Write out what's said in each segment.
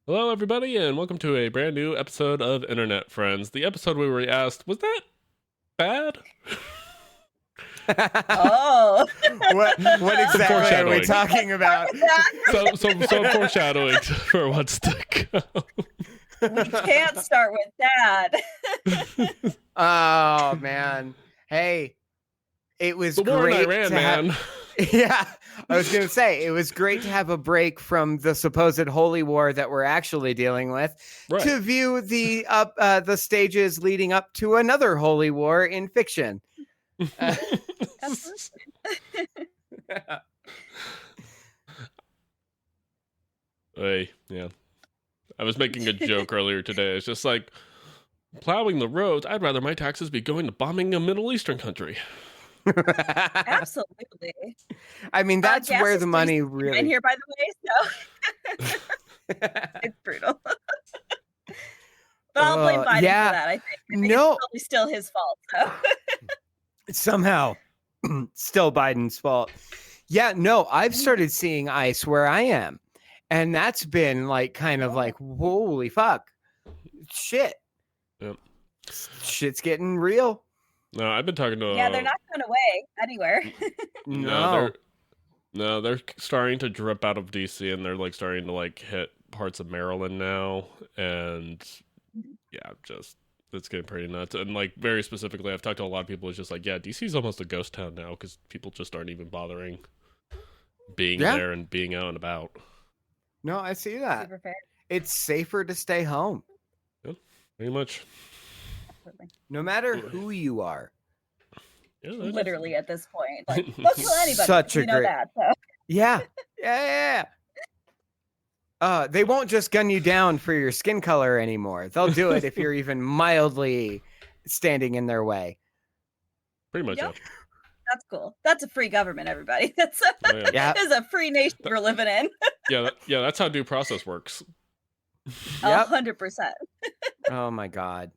Hello, everybody, and welcome to a brand new episode of Internet Friends. The episode where we asked, was that bad? Oh, What exactly are we foreshadowing. talking about? Some foreshadowing for what's to come. we can't start with that. Oh man. Hey, it was The war in great Iran, to man. Yeah, I was gonna say it was great to have a break from the supposed holy war that we're actually dealing with Right. to view the stages leading up to another holy war in fiction. Hey, yeah. I was making a joke earlier today. It's just like, plowing the roads, I'd rather my taxes be going to bombing a Middle Eastern country. Absolutely. I mean, that's gas where is the money in really. here, by the way, so it's brutal. But I'll blame Biden yeah. for that. I think No. it's probably still his fault. So. Somehow still Biden's fault. Yeah, no, I've started seeing ice where I am. And that's been like kind of like, holy fuck. Shit. Yep. Shit's getting real. No, I've been talking to... Yeah, they're not going away anywhere. No. They're starting to drip out of DC, and they're like starting to like hit parts of Maryland now, and yeah, just it's getting pretty nuts. And like very specifically, I've talked to a lot of people. It's just like, yeah, DC's almost a ghost town now because people just aren't even bothering being there and being out and about. No, I see that. Super fair. It's safer to stay home. Yep, pretty much. Absolutely. No matter who you are. Yeah, Literally at this point, like they'll kill anybody. Such a you know great- that. So. Yeah. Yeah. They won't just gun you down for your skin color anymore. They'll do it if you're even mildly standing in their way. pretty much. Yep. Yeah. That's cool. That's a free government, everybody. That's Yeah. This is a free nation we're living in. Yeah, that's how due process works. Yep. 100%. Oh my God.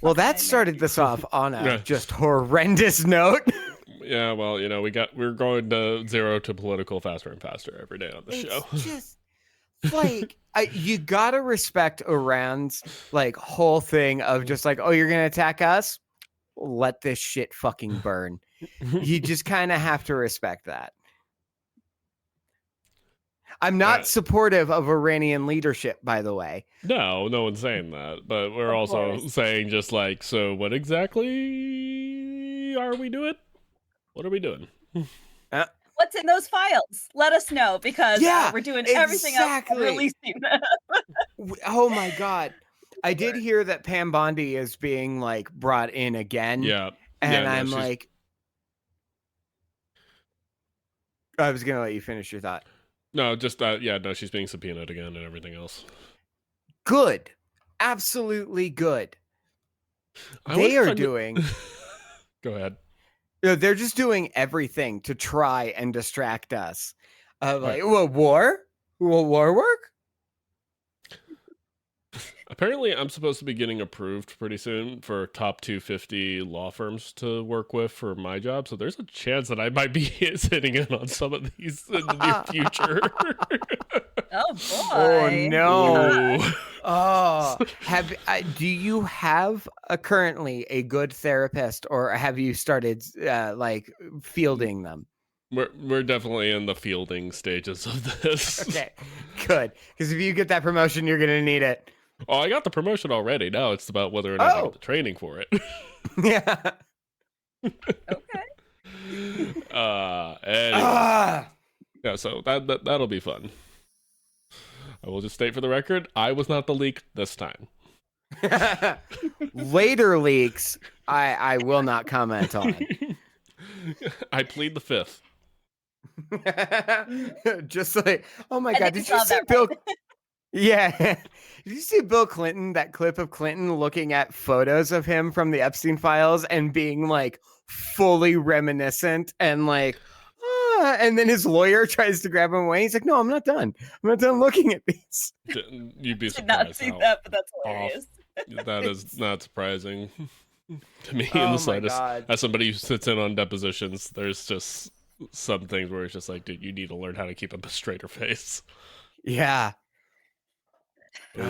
Well, That started this off on a Yeah. just horrendous note. Yeah, well, you know, we're going to zero to political faster and faster every day on the show. It's just like you gotta respect Iran's like whole thing of just like, oh, you're gonna attack us? Let this shit fucking burn. You just kind of have to respect that. I'm not supportive of Iranian leadership, by the way. No one's saying that, but we're Of also course. saying just like, so what exactly are we doing? What are we doing? What's in those files? Let us know because Yeah, we're doing everything else exactly. and releasing them. Oh my God. I did hear that Pam Bondi is being like brought in again. Yeah. And yeah, no, I'm she's- like, I was going to let you finish your thought. No, just she's being subpoenaed again and everything else. Good. Absolutely good. They are doing, Go ahead. they're just doing everything to try and distract us. Like, well, war? Will war work? Apparently, I'm supposed to be getting approved pretty soon for top 250 law firms to work with for my job. So there's a chance that I might be sitting in on some of these in the near future. Oh boy! Oh no! Ooh. Oh, do you have currently a good therapist, or have you started like fielding them? We're definitely in the fielding stages of this. Okay, good. Because if you get that promotion, you're gonna need it. Oh, I got the promotion already. Now it's about whether or not I get the training for it. Yeah. Okay. Anyway. Yeah, so that'll be fun. I will just state for the record, I was not the leak this time. Later leaks, I will not comment on. I plead the fifth. Just like, oh my I God, think did you saw see that Bill? right. Yeah. Did you see Bill Clinton, that clip of Clinton looking at photos of him from the Epstein files and being like fully reminiscent and like, and then his lawyer tries to grab him away. He's like, no, I'm not done. I'm not done looking at these. You'd be Did not surprised see how that, but that's hilarious. that is not surprising to me in Oh the my slightest. God. As somebody who sits in on depositions, there's just some things where it's just like, dude, you need to learn how to keep a straighter face. Yeah. Oof.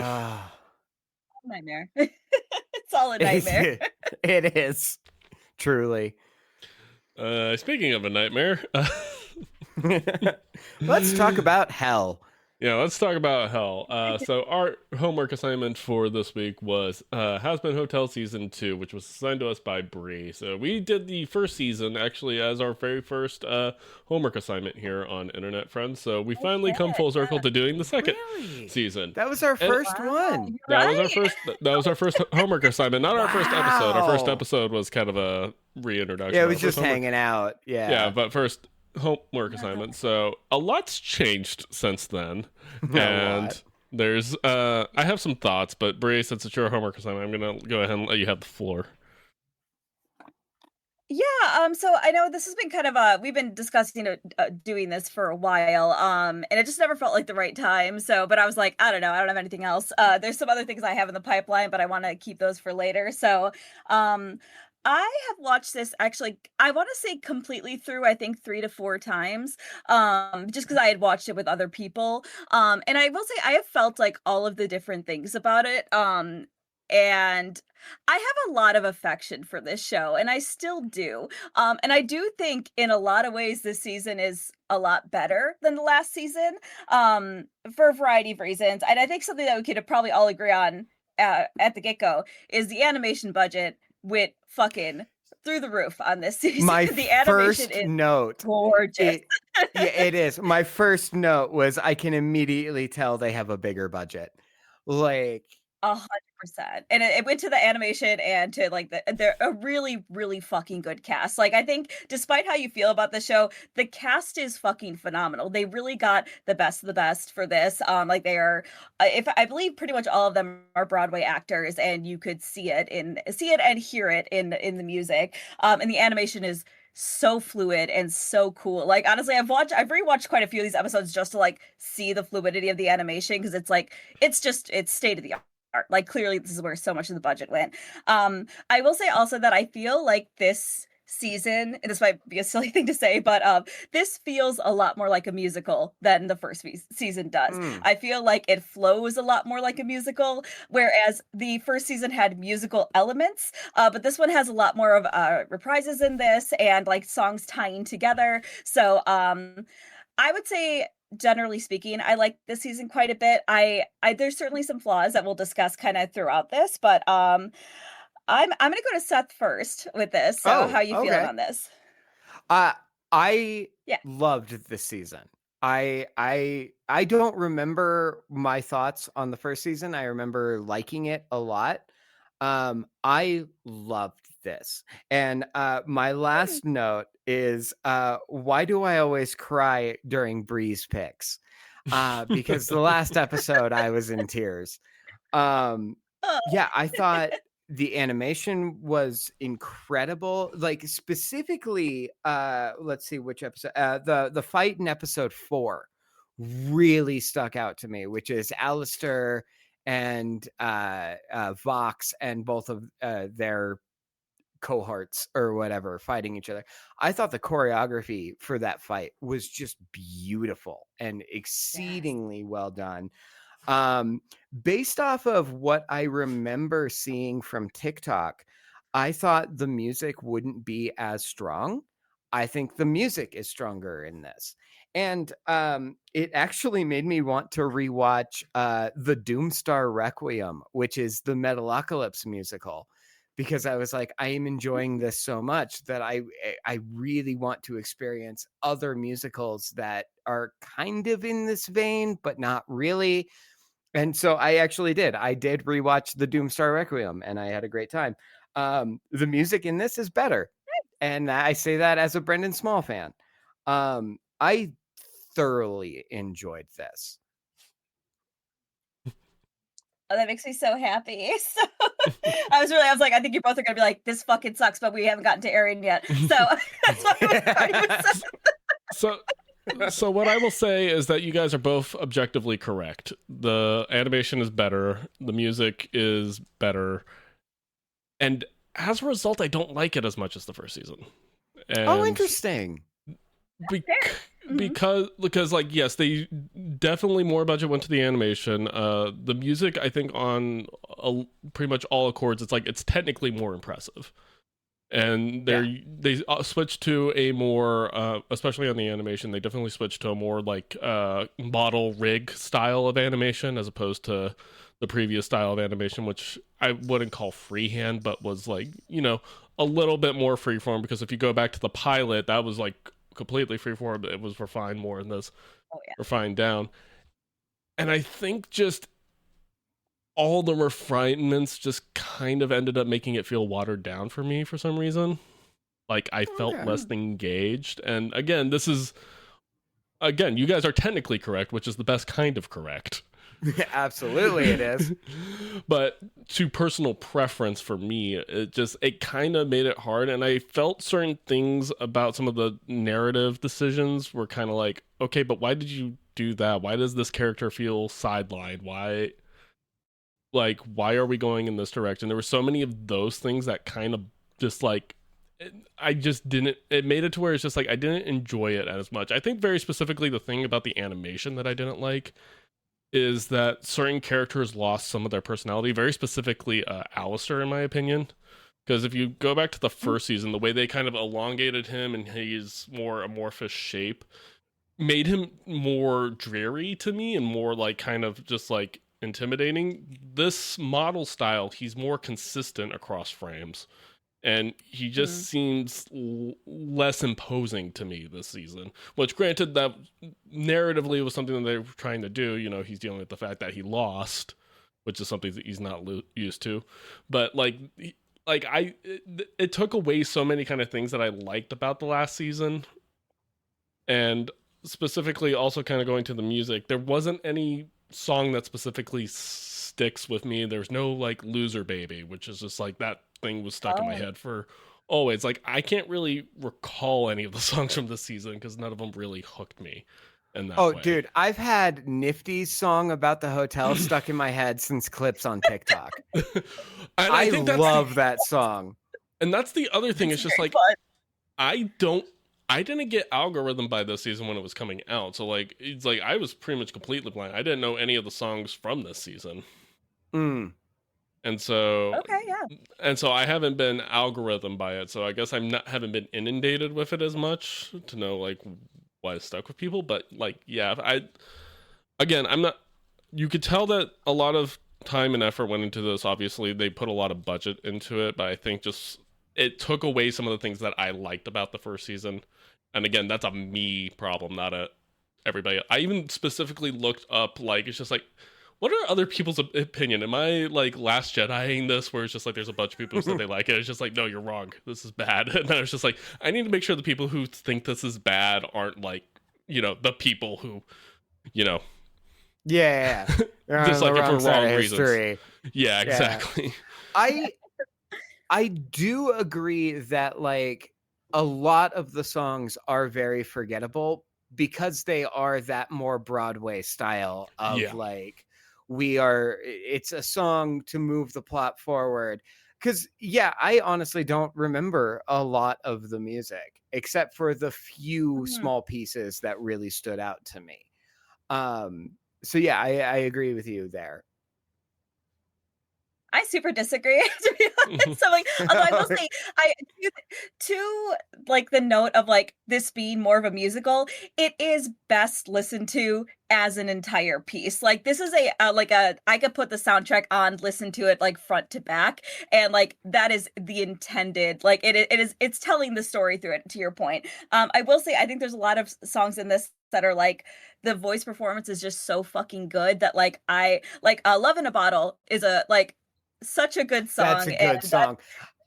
Nightmare. It's all a nightmare. It is. Truly. Speaking of a nightmare, Let's talk about hell. yeah, let's talk about hell. So our homework assignment for this week was Hazbin Hotel Season 2, which was assigned to us by Bree. So we did the first season actually as our very first homework assignment here on Internet Friends. So we finally come full circle to doing the second season. That was our first one. That was our first. That was our first homework assignment, not our first episode. Our first episode was kind of a reintroduction. Yeah, it was just hanging out. Yeah. Yeah, but first homework assignment. So a lot's changed since then, and there's I have some thoughts, but Brie, since it's your homework assignment, I'm gonna go ahead and let you have the floor. Yeah, so I know this has been kind of we've been discussing doing this for a while, and it just never felt like the right time. So, but I was like, I don't know, I don't have anything else. There's some other things I have in the pipeline, but I want to keep those for later. So, I have watched this actually, I want to say completely through, I think 3 to 4 times, just because I had watched it with other people. And I will say I have felt like all of the different things about it. And I have a lot of affection for this show, and I still do. And I do think in a lot of ways this season is a lot better than the last season, for a variety of reasons. And I think something that we could probably all agree on at the get-go is the animation budget went fucking through the roof on this season. My the animation first is note, gorgeous. yeah, it is. My first note was I can immediately tell they have a bigger budget. Like 100%. And it went to the animation and to like they're a really, really fucking good cast. Like I think despite how you feel about the show, the cast is fucking phenomenal. They really got the best of the best for this. Like they are, if I believe pretty much all of them are Broadway actors, and you could see it and hear it in the music. And the animation is so fluid and so cool. Like honestly, I've rewatched quite a few of these episodes just to like see the fluidity of the animation, because it's like it's state of the art. Like clearly this is where so much of the budget went. I will say also that I feel like this season, and this might be a silly thing to say, but this feels a lot more like a musical than the first season does. I feel like it flows a lot more like a musical, whereas the first season had musical elements, but this one has a lot more of reprises in this and like songs tying together. So I would say generally speaking, I like this season quite a bit. I there's certainly some flaws that we'll discuss kind of throughout this, but I'm gonna go to Seth first with this. So how you feeling on this? I loved this season. I don't remember my thoughts on the first season. I remember liking it a lot. I loved this. And my last note is why do I always cry during Bree's picks? Because the last episode I was in tears. Yeah, I thought the animation was incredible. Like specifically, let's see which episode. The fight in episode 4 really stuck out to me, which is Alistair and Vox and both of their cohorts or whatever fighting each other. I thought the choreography for that fight was just beautiful and exceedingly well done. Based off of what I remember seeing from TikTok, I thought the music wouldn't be as strong. I think the music is stronger in this. And it actually made me want to rewatch the Doomstar Requiem, which is the Metalocalypse musical, because I was like, I am enjoying this so much that I really want to experience other musicals that are kind of in this vein, but not really. And so I actually did. I did rewatch the Doomstar Requiem, and I had a great time. The music in this is better, and I say that as a Brendan Small fan. I thoroughly enjoyed this. Oh, that makes me so happy. So I was like, I think you both are gonna be like, this fucking sucks, but we haven't gotten to Aaron yet. So that's why I was So what I will say is that you guys are both objectively correct. The animation is better, the music is better, and as a result, I don't like it as much as the first season. And oh, interesting. Bec- Mhm. because like yes, they definitely more budget went to the animation. The music I think on pretty much all accords, it's like it's technically more impressive. And Yeah. they switched to a more especially on the animation, they definitely switched to a more like model rig style of animation as opposed to the previous style of animation, which I wouldn't call freehand, but was like, a little bit more freeform, because if you go back to the pilot, that was like completely freeform, but it was refined more in this, Oh yeah. refined down. And I think just all the refinements just kind of ended up making it feel watered down for me for some reason. Like I felt Okay. less engaged. And again, you guys are technically correct, which is the best kind of correct. Absolutely, it is. But to personal preference for me, it kind of made it hard, and I felt certain things about some of the narrative decisions were kind of like, okay, but why did you do that? Why does this character feel sidelined? Why are we going in this direction? There were so many of those things that kind of just like I just didn't, it made it to where it's just like I didn't enjoy it as much. I think very specifically the thing about the animation that I didn't like is that certain characters lost some of their personality, very specifically Alistair, in my opinion. Because if you go back to the first season, the way they kind of elongated him and his more amorphous shape made him more dreary to me and more like kind of just like intimidating. This model style, he's more consistent across frames, and he just Mhm. seems less imposing to me this season. Which, granted, that narratively was something that they were trying to do. He's dealing with the fact that he lost, which is something that he's not used to. But it took away so many kind of things that I liked about the last season, and specifically also kind of going to the music, there wasn't any song that specifically sticks with me. There's no like Loser Baby, which is just like that thing was stuck in my Oh. head for always. Like I can't really recall any of the songs from this season because none of them really hooked me in that Oh, way. dude, I've had Nifty's song about the hotel stuck in my head since clips on TikTok. And I I think that's love that song. the other thing. It's It's just very like fun. I don't I didn't get Algorithm by this season when it was coming out. So like it's like I was pretty much completely blind. I didn't know any of the songs from this season. Mm. And so Okay, yeah. I haven't been algorithm by it. So I guess haven't been inundated with it as much to know like why it's stuck with people. But like yeah, I'm not, you could tell that a lot of time and effort went into this. Obviously, they put a lot of budget into it, but I think just it took away some of the things that I liked about the first season. And again, that's a me problem, not a everybody. I even specifically looked up like it's just like what are other people's opinion? Am I like Last Jediing this, where it's just like there's a bunch of people who said they like it? It's just like no, you're wrong. This is bad. And then it's just like I need to make sure the people who think this is bad aren't like the people who you know Yeah. You're on just the like it for wrong side wrong of reasons. history. Yeah, Yeah. exactly. I I do agree that like a lot of the songs are very forgettable because they are that more Broadway style of Yeah. like it's a song to move the plot forward. Cause yeah, I honestly don't remember a lot of the music except for the few Mhm. small pieces that really stood out to me. So yeah, I agree with you there. I super disagree, to be honest. So, like, although I will say, I to like the note of like this being more of a musical, it is best listened to as an entire piece. Like, this is I could put the soundtrack on, listen to it like front to back, and like that is the intended. Like, it's telling the story through it. To your point, I will say, I think there's a lot of songs in this that are like the voice performance is just so fucking good that like I like Love in a Bottle is a like such a good That's song, a and good song.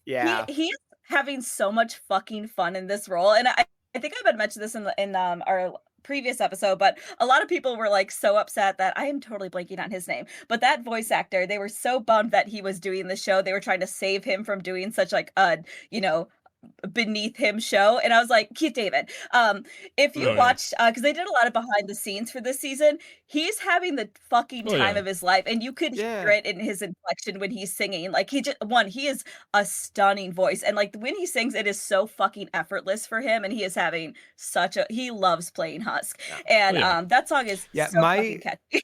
Yeah. he's having so much fucking fun in this role, and I think I've had mentioned this in our previous episode, but a lot of people were like so upset that I am totally blanking on his name, but that voice actor, they were so bummed that he was doing the show. They were trying to save him from doing such like a you know beneath him show, and I was like, Keith David, if you Oh yeah. watched, because they did a lot of behind the scenes for this season, he's having the fucking Oh time yeah. of his life, and you could hear Yeah. it in his inflection when he's singing. Like he is a stunning voice, and like when he sings, it is so fucking effortless for him, and he is having he loves playing Husk, Yeah. and Oh yeah. that song is Yeah, so fucking catchy.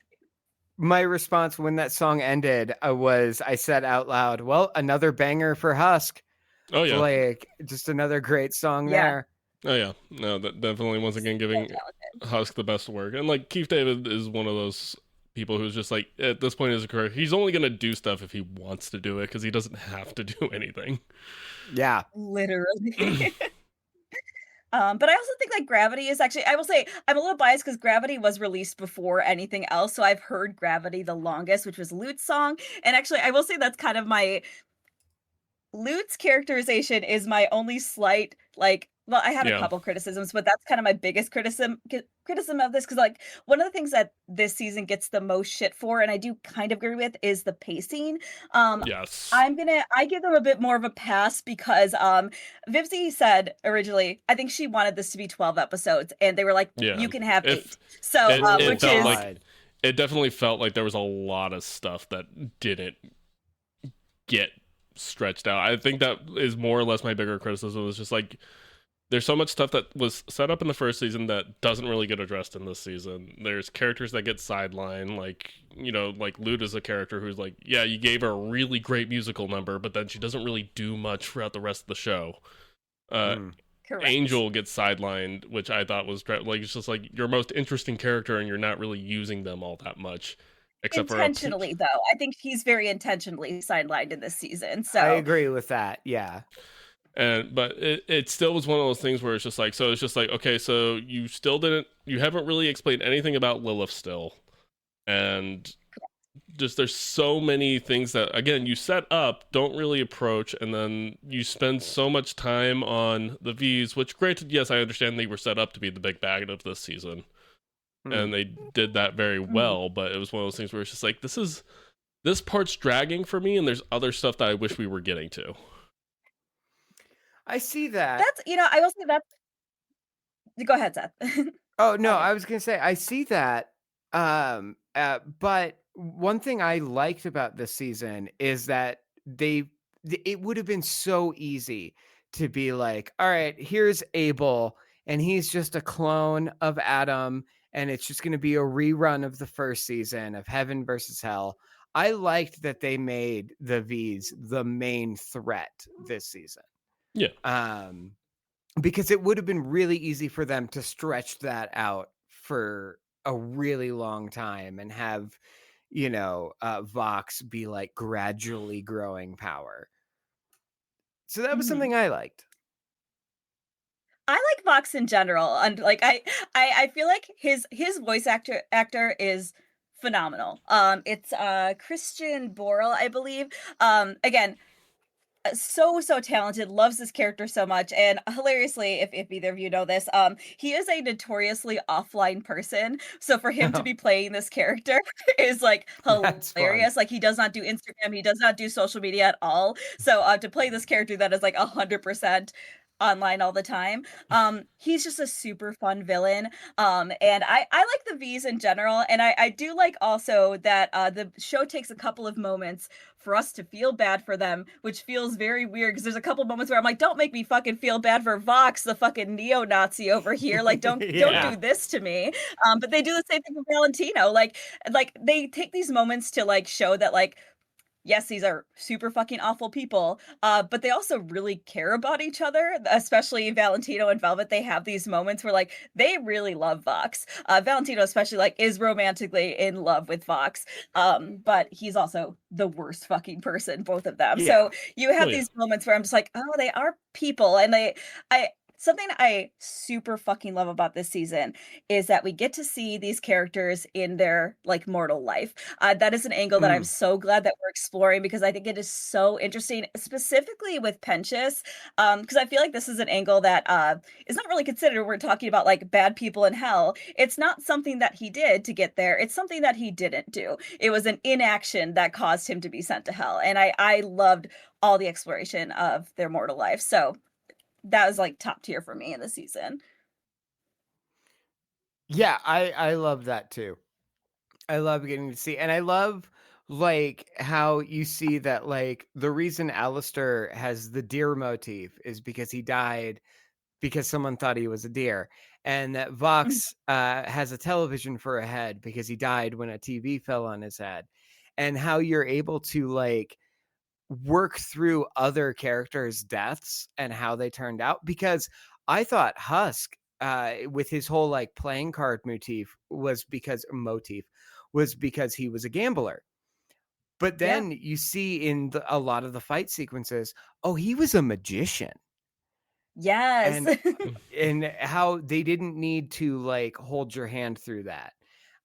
my response when that song ended was I said out loud, "Well, another banger for Husk." Oh yeah. Like just another great song Yeah. there. Oh yeah. No, that definitely once again So giving talented. Husk the best work. And like Keith David is one of those people who's just like at this point in his career, he's only gonna do stuff if he wants to do it because he doesn't have to do anything. Yeah. Literally. But I also think like Gravity is actually, I will say I'm a little biased because Gravity was released before anything else. So I've heard Gravity the longest, which was Lute's song. And actually I will say that's kind of my Lute's characterization is my only slight, like, well, I had a Yeah. couple criticisms, but that's kind of my biggest criticism of this, because like one of the things that this season gets the most shit for, and I do kind of agree with, is the pacing. Yes. I give them a bit more of a pass because Vivzy said originally, I think she wanted this to be 12 episodes, and they were like, Yeah. you can have If 8. So it which felt is like it definitely felt like there was a lot of stuff that didn't get stretched out. I think that is more or less my bigger criticism. Was just like there's so much stuff that was set up in the first season that doesn't really get addressed in this season. There's characters that get sidelined, like like Lute is a character who's like, yeah, you gave her a really great musical number, but then she doesn't really do much throughout the rest of the show. correct. Angel gets sidelined, which I thought was like it's just like your most interesting character, and you're not really using them all that much, except for Intentionally, though. I think he's very intentionally sidelined in this season. I So agree with that. Yeah. but it still was one of those things where it's just like okay, so you haven't really explained anything about Lilith still, and just there's so many things that again you set up, don't really approach, and then you spend so much time on the V's, which granted, yes, I understand they were set up to be the big bag of this season, and they did that very well, but it was one of those things where it's just like this part's dragging for me, and there's other stuff that I wish we were getting to. I see that. that's, I will say that. Go ahead, Seth. Oh no, Okay. I was gonna say I see that. But one thing I liked about this season is that it would have been so easy to be like, all right, here's Abel, and he's just a clone of Adam, and it's just gonna be a rerun of the first season of Heaven versus Hell. I liked that they made the V's the main threat this season. Yeah. Because it would have been really easy for them to stretch that out for a really long time and have, Vox be like gradually growing power. So that was something I liked. I like Vox in general, and like I feel like his voice actor is phenomenal. It's Christian Borle, I believe. Again, so talented, loves this character so much, and hilariously, if either of you know this, he is a notoriously offline person, so for him to be playing this character is like That's fun. hilarious. Like he does not do Instagram, he does not do social media at all, so to play this character that is like 100% online all the time, he's just a super fun villain, and I like the V's in general, and I do like also that the show takes a couple of moments for us to feel bad for them, which feels very weird because there's a couple moments where I'm like, don't make me fucking feel bad for Vox, the fucking neo-Nazi over here. Like, don't do this to me. But they do the same thing with Valentino. Like they take these moments to like show that like, yes, these are super fucking awful people, but they also really care about each other, especially Valentino and Velvet. They have these moments where like they really love Vox. Valentino especially like is romantically in love with Vox, but he's also the worst fucking person, both of them. So you have these moments where I'm just like, oh, they are people, and something I super fucking love about this season is that we get to see these characters in their like mortal life. That is an angle that I'm so glad that we're exploring because I think it is so interesting, specifically with Pensius, because I feel like this is an angle that is not really considered when we're talking about like bad people in hell. It's not something that he did to get there. It's something that he didn't do. It was an inaction that caused him to be sent to hell. And I loved all the exploration of their mortal life. So that was like top tier for me in the season. Yeah, I love that too. I love getting to see, and I love like how you see that like the reason Alistair has the deer motif is because he died because someone thought he was a deer, and that Mhm. Vox has a television for a head because he died when a TV fell on his head, and how you're able to like work through other characters' deaths and how they turned out. Because I thought Husk, with his whole like playing card motif was because he was a gambler. But Yeah. then you see in a lot of the fight sequences, oh, he was a magician. Yes. And how they didn't need to like hold your hand through that.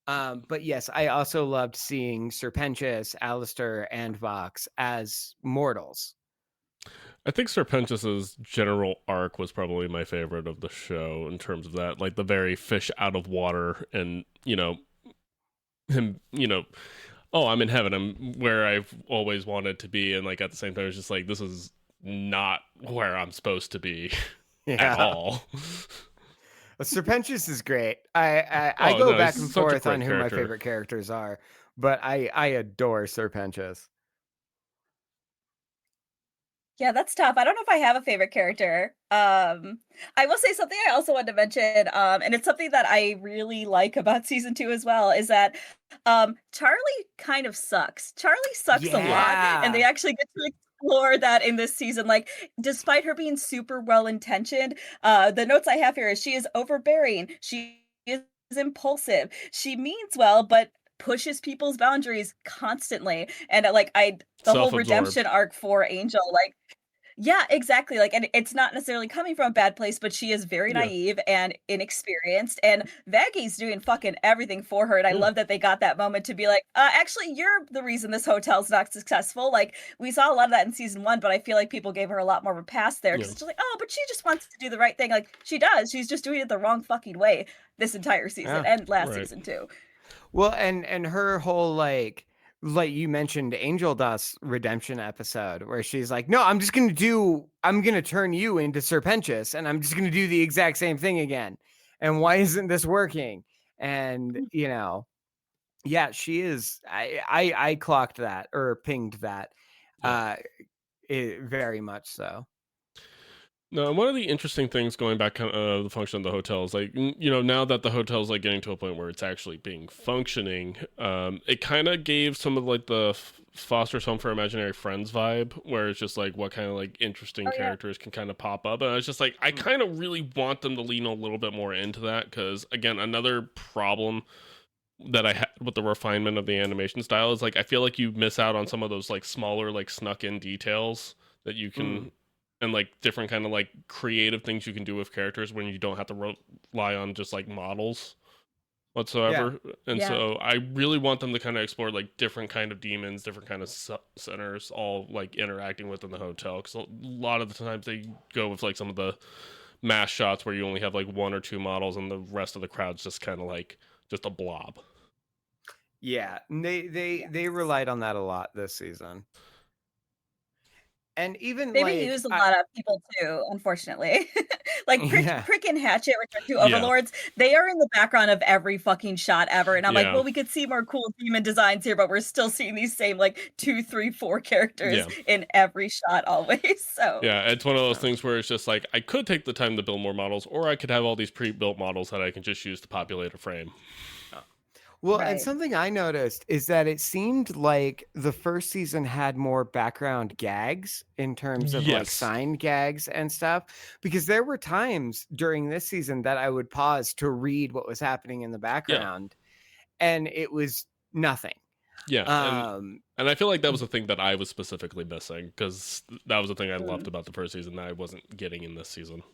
But yes, I also loved seeing Serpentius, Alistair, and Vox as mortals. I think Serpentis's general arc was probably my favorite of the show in terms of that, like the very fish out of water, and him, oh, I'm in heaven, I'm where I've always wanted to be, and like at the same time, it's just like this is not where I'm supposed to be at Yeah. all. Serpentius is great. I Oh go no, back he's and such a forth on great who my character. favorite characters are, but I adore Serpentius. Yeah, that's tough. I don't know if I have a favorite character. I will say something I also wanted to mention, and it's something that I really like about season 2 as well, is that Charlie kind of sucks. Charlie sucks a lot, and they Yeah. actually get to explore that in this season. Like, despite her being super well intentioned, the notes I have here is she is overbearing, she is impulsive, she means well, but pushes people's boundaries constantly. And like the whole Self-absorbed. redemption arc for Angel, like yeah, exactly, like, and it's not necessarily coming from a bad place, but she is very Yeah, naive and inexperienced, and Maggie's doing fucking everything for her, and I yeah, love that they got that moment to be like, actually, you're the reason this hotel's not successful." Like, we saw a lot of that in season 1, but I feel like people gave her a lot more of a pass there yeah, because it's just like, "Oh, but she just wants to do the right thing." Like, she does, she's just doing it the wrong fucking way this entire season Yeah. and last right. season too. Well, and her whole like you mentioned Angel Dust redemption episode where she's like, "No, I'm going to turn you into Serpentius and I'm just going to do the exact same thing again. And why isn't this working?" And, yeah, she is I clocked that or pinged that. Yeah. Uh very much so. No, and one of the interesting things going back the function of the hotel is like now that the hotel's like getting to a point where it's actually being functioning, it kind of gave some of like the Foster's Home for Imaginary Friends vibe, where it's just like what kind of like interesting Oh yeah. characters can kind of pop up, and I was just like I kind of really want them to lean a little bit more into that because again, another problem that I had with the refinement of the animation style is like I feel like you miss out on some of those like smaller like snuck in details that you Mm. can and like different kind of like creative things you can do with characters when you don't have to rely on just like models Yeah. whatsoever. And Yeah. so I really want them to kind of explore like different kind of demons, different kind of centers, all like interacting within the hotel. Because a lot of the times they go with like some of the mass shots where you only have like one or two models and the rest of the crowd's just kind of like just a blob. Yeah. And they Yes. relied on that a lot this season. And even They like reuse a lot of people too, unfortunately. Like yeah. Prick and Hatchet, which are 2 Yeah. overlords, they are in the background of every fucking shot ever, and I'm like, Yeah. "Well, we could see more cool demon designs here, but we're still seeing these same, like, 2, 3, 4 characters Yeah. in every shot always." So, Yeah, it's one of those Oh. things where it's just like I could take the time to build more models, or I could have all these pre-built models that I can just use to populate a frame. Well, and right. something I noticed is that it seemed like the first season had more background gags in terms of like Yes. signed gags and stuff. Because there were times during this season that I would pause to read what was happening in the Yeah. background, and it was nothing. Yeah, Um, and I feel like that was the thing that I was specifically missing because that was the thing I loved Mm. about the first season that I wasn't getting in this season.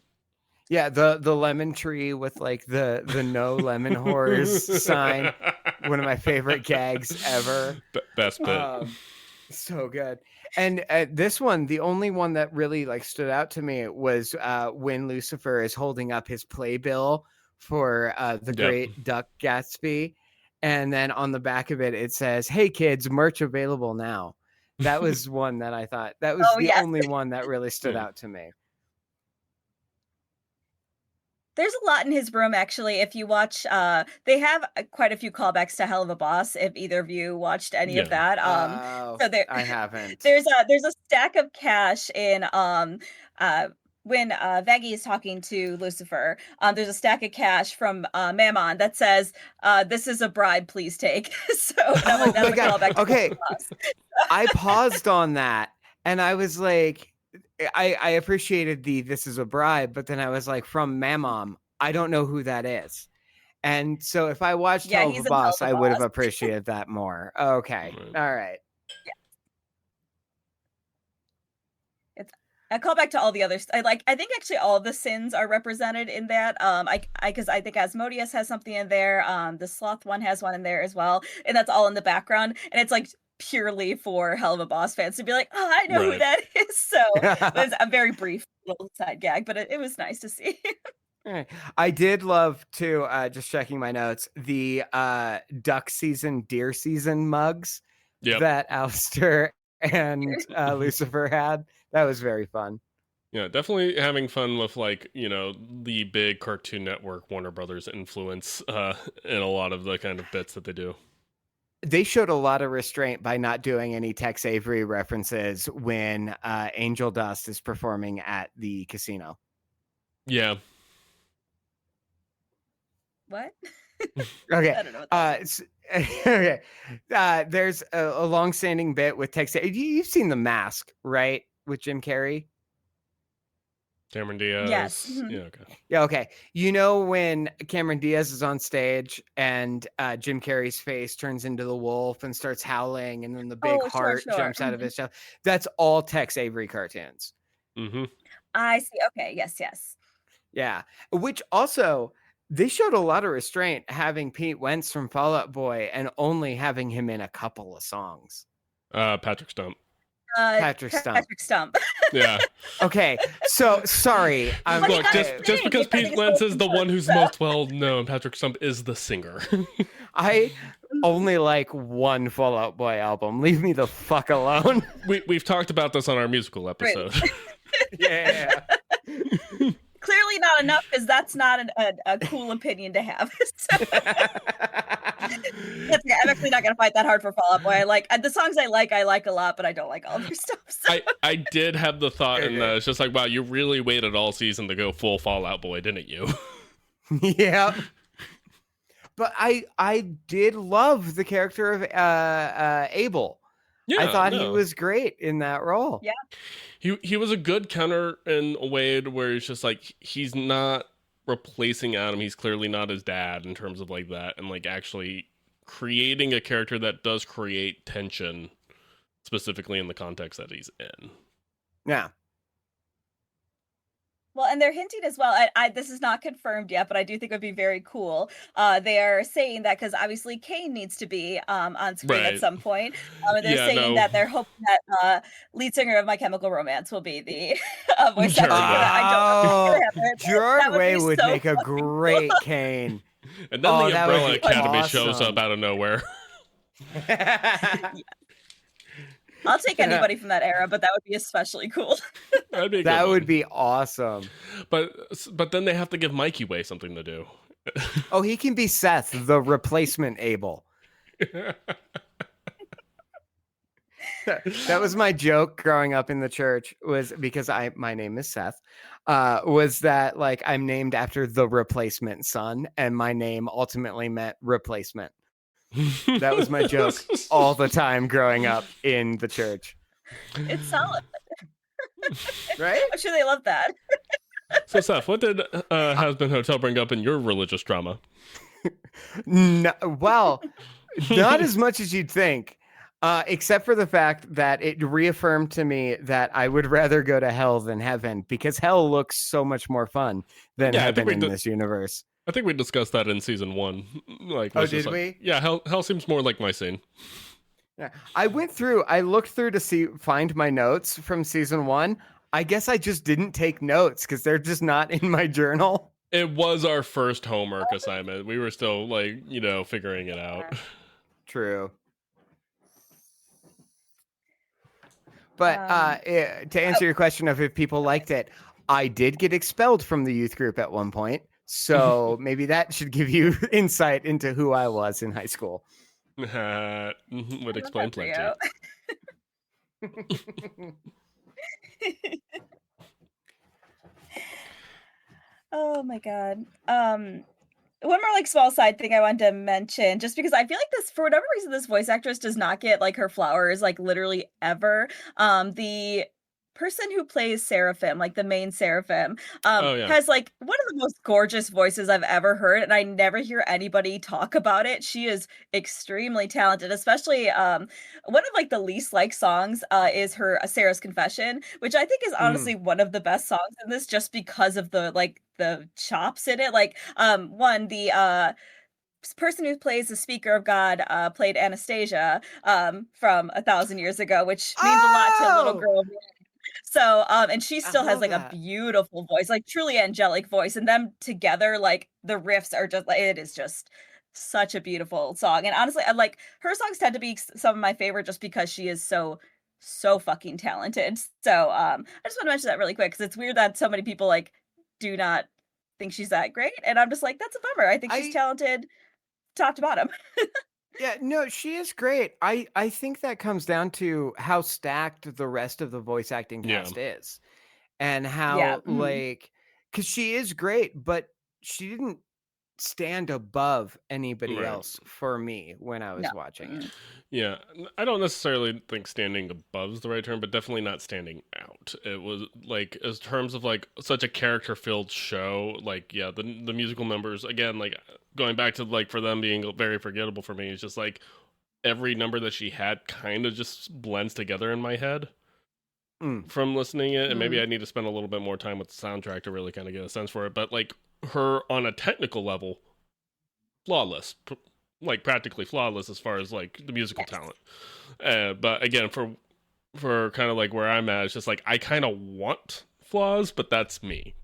yeah, the lemon tree with like the no lemon whores sign, one of my favorite gags ever. Best bit. So good. And this one, the only one that really like stood out to me was when Lucifer is holding up his playbill for the Yep. Great Duck Gatsby, and then on the back of it it says, "Hey kids, merch available now." That was one that I thought that was Oh, the yes. only one that really stood Yeah. out to me. There's a lot in his room, actually. If you watch, they have quite a few callbacks to Hell of a Boss. If either of you watched any of Yeah. that, Oh, so there, I haven't. there's a stack of cash in uh when Veggie is talking to Lucifer. There's a stack of cash from Mammon that says, "This is a bribe, please take." So and I'm like, Oh that's my a God. callback to Hell Okay. of a Boss. I paused on that and I was like, I appreciated the "this is a bribe," but then I was like, from Mamam, I don't know who that is. And so if I watched Yeah, Hell of a he's in Hell Boss, of a I would have Boss. appreciated that more. Okay. Right. All right. It's a callback to all the others. I think actually all of the sins are represented in that. Because I think Asmodeus has something in there. The sloth one has one in there as well, and that's all in the background. And it's like purely for Hell of a Boss fans to be like, oh, I know who Right. that is. So it was a very brief little side gag, but it was nice to see. I did love to just checking my notes, the duck season, deer season mugs Yep. that Alistair and Lucifer had. That was very fun. Yeah, definitely having fun with like, the big Cartoon Network Warner Brothers influence in a lot of the kind of bits that they do. They showed a lot of restraint by not doing any Tex Avery references when Angel Dust is performing at the casino. Yeah. What? Okay. I don't know what that Okay. There's a long-standing bit with Tex. You've seen The Mask, right? With Jim Carrey. Cameron Diaz. Yes. Mhm. Yeah, okay. Yeah, okay. You know when Cameron Diaz is on stage and Jim Carrey's face turns into the wolf and starts howling, and then the big Oh, heart sure. jumps out of his chest? That's all Tex Avery cartoons. Mm-hmm. I see. Okay. Yes. Yeah. Which also, they showed a lot of restraint having Pete Wentz from Fall Out Boy and only having him in a couple of songs. Patrick Stump. Patrick Stump. Patrick Stump. Yeah. Okay, so sorry. Look, gotta just sing, because you gotta Pete get Wentz so is the one who's most well known, Patrick Stump is the singer. I only like one Fall Out Boy album. Leave me the fuck alone. We've talked about this on our musical episode. Yeah. Clearly not enough, because that's not a cool opinion to have. So, I'm actually not gonna fight that hard for Fall Out Boy. I like the songs I like a lot, but I don't like all their stuff. So. I did have the thought, and it's just like, wow, you really waited all season to go full Fall Out Boy, didn't you? Yeah. But I did love the character of Abel. Yeah, I thought he was great in that role. Yeah. He was a good counter in a way where it's just like he's not replacing Adam. He's clearly not his dad in terms of like that, and like actually creating a character that does create tension, specifically in the context that he's in. Yeah. Well, and they're hinting as well. This is not confirmed yet, but I do think it would be very cool. They are saying that because obviously Kane needs to be on screen at some point. And they're saying that they're hoping that lead singer of My Chemical Romance will be the voice actor. Gerard Way would make a great Kane. And then the Umbrella Academy shows up out of nowhere. I'll take anybody from that era, but that would be especially cool. That would be awesome. But then they have to give Mikey Way something to do. Oh, he can be Seth, the replacement Abel. That was my joke growing up in the church, was because my name is Seth, was that like I'm named after the replacement son, and my name ultimately meant replacement. That was my joke all the time growing up in the church. It's solid. Right? I'm sure they love that. So, Seth, what did Hazbin Hotel bring up in your religious drama? No, well, not as much as you'd think, except for the fact that it reaffirmed to me that I would rather go to hell than heaven, because hell looks so much more fun than heaven in this universe. I think we discussed that in season 1. Like, did we? Yeah, hell seems more like my scene. Yeah, I looked through to find my notes from season 1. I guess I just didn't take notes because they're just not in my journal. It was our first homework assignment. We were still like, figuring it out. True. But to answer your question of if people liked it, I did get expelled from the youth group at one point. So maybe that should give you insight into who I was in high school. Would I love explain that for plenty. you. Oh my god. One more like small side thing I wanted to mention, just because I feel like this, for whatever reason, this voice actress does not get like her flowers like literally ever. The person who plays Seraphim, like the main Seraphim, Oh yeah. has like one of the most gorgeous voices I've ever heard, and I never hear anybody talk about it. She is extremely talented, especially one of like the least liked songs is her Sarah's Confession, which I think is honestly one of the best songs in this, just because of the like the chops in it. Like one the person who plays the speaker of God played Anastasia from 1,000 years ago, which means a lot to little Oh, girl. So, and she I still has love like a that. beautiful voice, like truly angelic voice, and them together, like the riffs are just like it is just such a beautiful song. And honestly, I like her songs tend to be some of my favorite just because she is so fucking talented. So, I just want to mention that really quick because it's weird that so many people like do not think she's that great, and I'm just like, that's a bummer. I think she's I talented top to bottom. Yeah, no, she is great. I think that comes down to how stacked the rest of the voice acting Yeah. cast is, and Yeah. how Mhm. like because she is great, but she didn't stand above anybody Right. else for me when I No. was watching it. Mm. Yeah, I don't necessarily think standing above is the right term, but definitely not standing out. It was like, as terms of like such a character-filled show, like yeah, the musical numbers again, like going back to like for them being very forgettable for me, it's just like every number that she had kind of just blends together in my head Mm. from listening it, and maybe Mm. I need to spend a little bit more time with the soundtrack to really kind of get a sense for it. But like her on a technical level, flawless, like practically flawless as far as like the musical Yes. talent. But again, for kind of like where I'm at, it's just like I kind of want flaws, but that's me.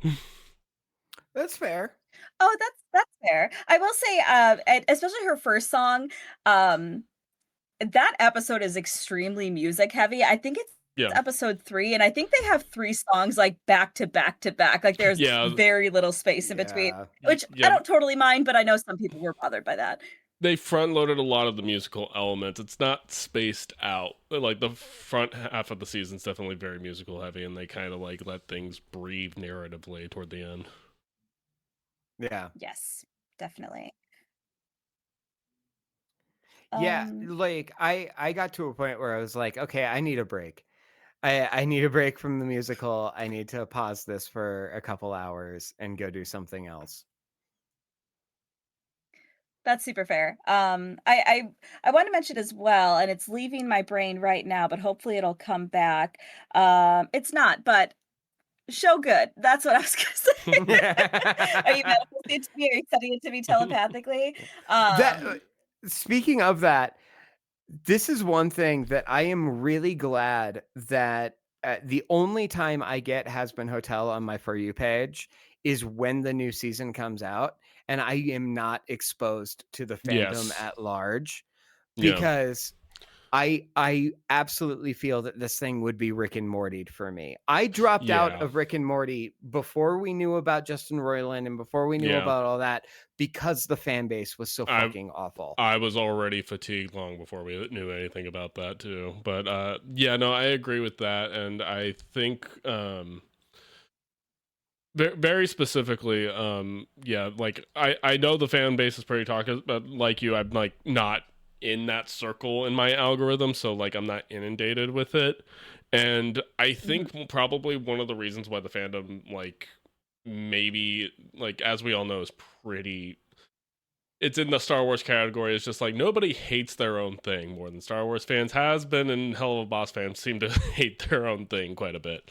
That's fair. Oh, that's fair. I will say, and especially her first song, um, that episode is extremely music heavy. I think it's Yeah, episode 3, and I think they have 3 songs, like, back to back to back, like, there's yeah, very little space in between, Yeah. which I yeah. don't totally mind, but I know some people were bothered by that. They front loaded a lot of the musical elements. It's not spaced out. Like the front half of the season's definitely very musical heavy, and they kind of like let things breathe narratively toward the end. Yeah. Yes, definitely. Yeah, Um, like I got to a point where I was like, okay, I need a break. I need a break from the musical. I need to pause this for a couple hours and go do something else. that's super fair. I wanna mention as well, and it's leaving my brain right now, but hopefully it'll come back. It's not, but show good. That's what I was gonna say. Are you manifesting it to me? Are you sending it to me telepathically? That Um, speaking of that, this is one thing that I am really glad that the only time I get Hazbin Hotel on my For You page is when the new season comes out, and I am not exposed to the fandom Yes. at large Yeah. because I absolutely feel that this thing would be Rick and Morty for me. I dropped out Yeah. of Rick and Morty before we knew about Justin Roiland and before we knew Yeah. about all that because the fan base was so I fucking awful. I was already fatigued long before we knew anything about that too. But yeah, no, I agree with that, and I think very specifically, yeah, like I know the fan base is pretty toxic, but like you, I'm like not in that circle in my algorithm, so like I'm not inundated with it. And I mhm. think probably one of the reasons why the fandom like maybe like as we all know is pretty, it's in the Star Wars category. It's just like nobody hates their own thing more than Star Wars fans. Has been, and Hell of a Boss fans seem to hate their own thing quite a bit.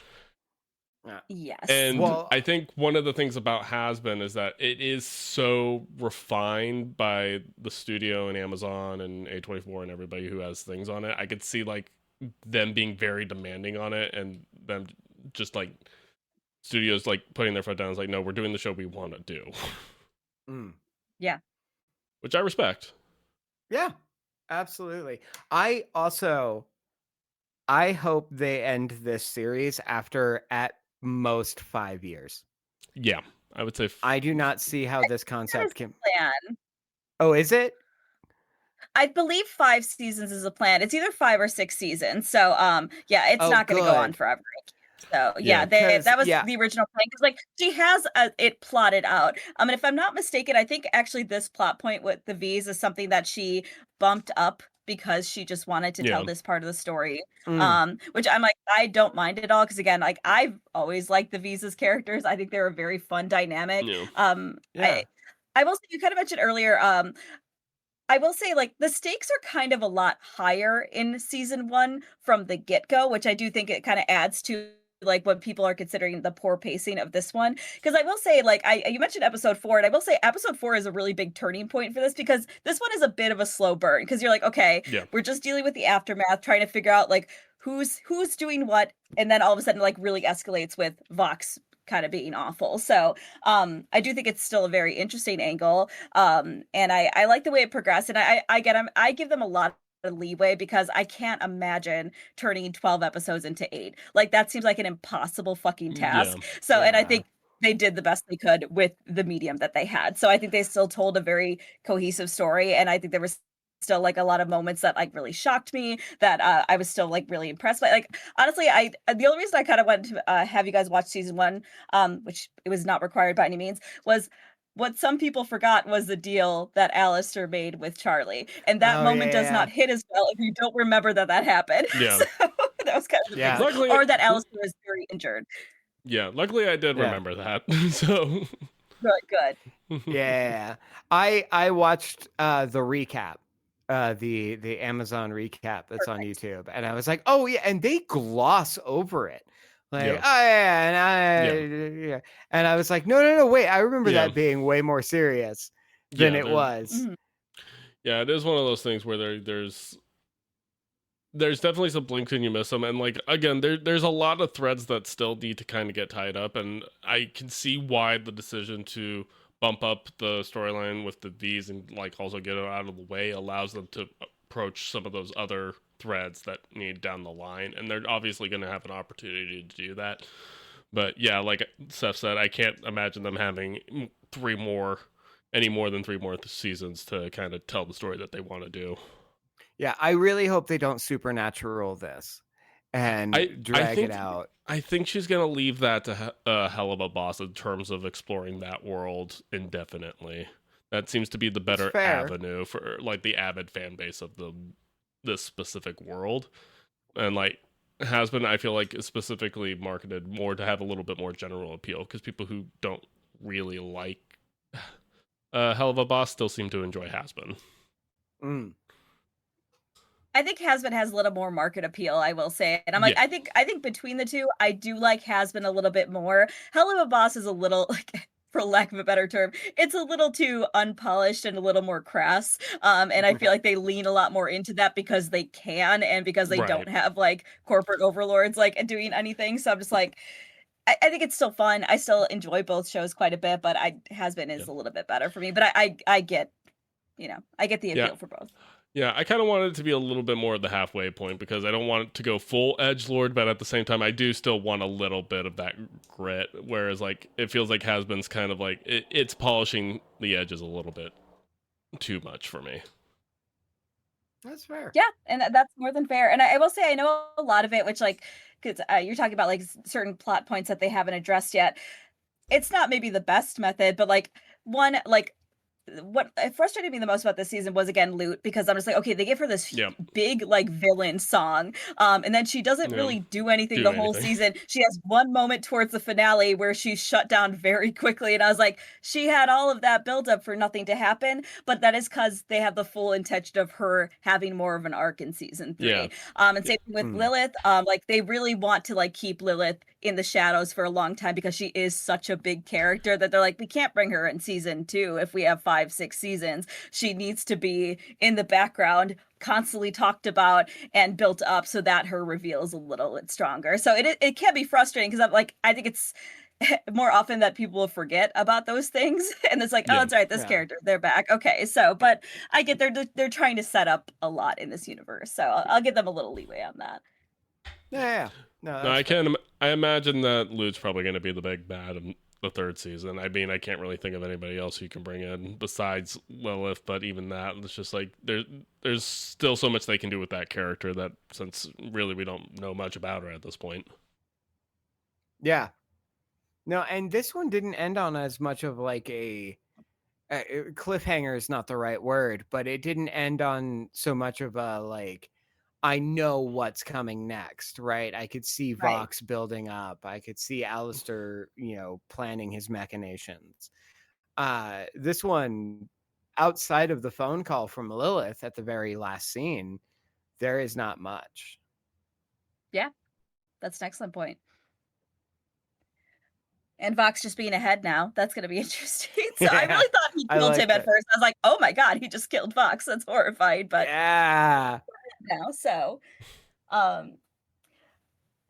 Yeah. Yes. And Well, I think one of the things about Has Been is that it is so refined by the studio and Amazon and A24 and everybody who has things on it. I could see like them being very demanding on it, and them just like studios like putting their foot down. It's like, no, we're doing the show we want to do, mm, Yeah. which I respect. yeah, absolutely. I also I hope they end this series after at most 5 years. Yeah, I would say. I do not see how this That concept is the can. plan. Oh, is it? I believe 5 seasons is a plan. It's either 5 or 6 seasons. So yeah, it's Oh, not going to go on good. forever. So Yeah. yeah, Because that was yeah, the original plan because like she has it plotted out. And if I'm not mistaken, I think actually this plot point with the V's is something that she bumped up because she just wanted to tell Yeah. this part of the story. mm, Which I'm like, I don't mind at all because again, like I've always liked the V's as characters. I think they're a very fun dynamic. Yeah. yeah. I will say you kind of mentioned earlier, I will say, like, the stakes are kind of a lot higher in season 1 from the get-go, which I do think it kinda adds to, like, what people are considering the poor pacing of this one. Because I will say, like, I you mentioned episode 4, and I will say episode 4 is a really big turning point for this because this one is a bit of a slow burn. Because 'cause you're like, "Okay, Yeah. we're just dealing with the aftermath, trying to figure out, like, who's doing what," and then all of a sudden, like, really escalates with Vox kinda being awful. So, I do think it's still a very interesting angle. And I like the way it progressed, and I give them a lot of leeway because I can't imagine turning 12 episodes into 8. Like that seems like an impossible fucking Yeah. task. So, and I Yeah. think they did the best they could with the medium that they had. So I think they still told a very cohesive story, and I think there was still like a lot of moments that like really shocked me that I was still like really impressed by. Like honestly, I the only reason I kind of wanted to have you guys watch season 1, which it was not required by any means, was what some people forgot was the deal that Alistair made with Charlie, and that Oh moment does yeah. not hit as well if you don't remember that that happened. Yeah. So that was kind of the Yeah. biggest, Luckily, or that Alistair was very injured. yeah. Luckily, I did Yeah. remember that. So. Good, good. Yeah. I watched the recap. The Amazon recap that's on Perfect. YouTube. And I was like, oh yeah, and they gloss over it. Like, Yeah. oh yeah, Yeah. yeah. And I was like, no, wait, I remember Yeah. that being way more serious than Yeah. it was. Mhm. Yeah. It is one of those things where there's definitely some blinks and you miss them, and like again, there's a lot of threads that still need to kind of get tied up, and I can see why the decision to bump up the storyline with the V's and like also get it out of the way allows them to approach some of those other threads that need down the line, and they're obviously going to have an opportunity to do that. But yeah, like Seth said, I can't imagine them having any more than 3 more seasons to kind of tell the story that they want to do. Yeah, I really hope they don't supernatural this and I drag think it out. I think she's gonna leave that to Hell of a Boss in terms of exploring that world indefinitely. That seems to be the better fair. avenue for like the avid fan base of this specific world, and like Hasbin, I feel like is specifically marketed more to have a little bit more general appeal because people who don't really like Hell of a Boss still seem to enjoy Hasbin. Mm. I think Hasbin has a little more market appeal, I will say. And I'm like, Yeah. I think between the two, I do like Hasbin a little bit more. Hell of a Boss is a little like for lack of a better term, it's a little too unpolished and a little more crass. And I feel like they lean a lot more into that because they can and because they Right. don't have like corporate overlords like doing anything. So I'm just like, I think it's still fun. I still enjoy both shows quite a bit, but Hasbin is Yeah. a little bit better for me. But I get, I get the Yeah. appeal for both. Yeah, I kind of wanted it to be a little bit more of the halfway point because I don't want it to go full edge lord, but at the same time, I do still want a little bit of that grit. Whereas, like, it feels like Hasbin's kind of like it's polishing the edges a little bit too much for me. That's fair. Yeah, and that's more than fair. And I will say I know a lot of it, which like because you're talking about like certain plot points that they haven't addressed yet. It's not maybe the best method, but like one like what frustrated me the most about this season was again Loot because I'm just like, okay, they give her this Yeah. big like villain song, and then she doesn't Yeah. really do anything Do the whole anything. season. She has one moment towards the finale where she's shut down very quickly, and I was like, she had all of that buildup for nothing to happen, but that is because they have the full intention of her having more of an arc in season 3. Yeah. And same thing with Mm. Lilith. Like they really want to like keep Lilith in the shadows for a long time because she is such a big character that they're like, we can't bring her in season 2 if we have 5-6 seasons. She needs to be in the background, constantly talked about and built up so that her reveal is a little bit stronger. So it can be frustrating because I'm like, I think it's more often that people forget about those things and it's like, oh, Yeah. that's right, this Yeah. character, they're back. Okay, so but I get they're trying to set up a lot in this universe, so I'll give them a little leeway on that. Yeah. No, No, that's fair. I imagine that Loot's probably going to be the big bad the third season. I mean, I can't really think of anybody else who can bring in besides Lilith, but even that, it's just like there's still so much they can do with that character that since really we don't know much about her at this point. Yeah. No, and this one didn't end on as much of like a cliffhanger is not the right word, but it didn't end on so much of a like I know what's coming next, right? I could see Right. Vox building up. I could see Alistair, planning his machinations. This one, outside of the phone call from Lilith at the very last scene, there is not much. Yeah, that's an excellent point. And Vox just being ahead now, that's going to be interesting. So I really thought he killed him at first. I was like, oh my God, he just killed Vox. That's horrifying. But yeah. Now, so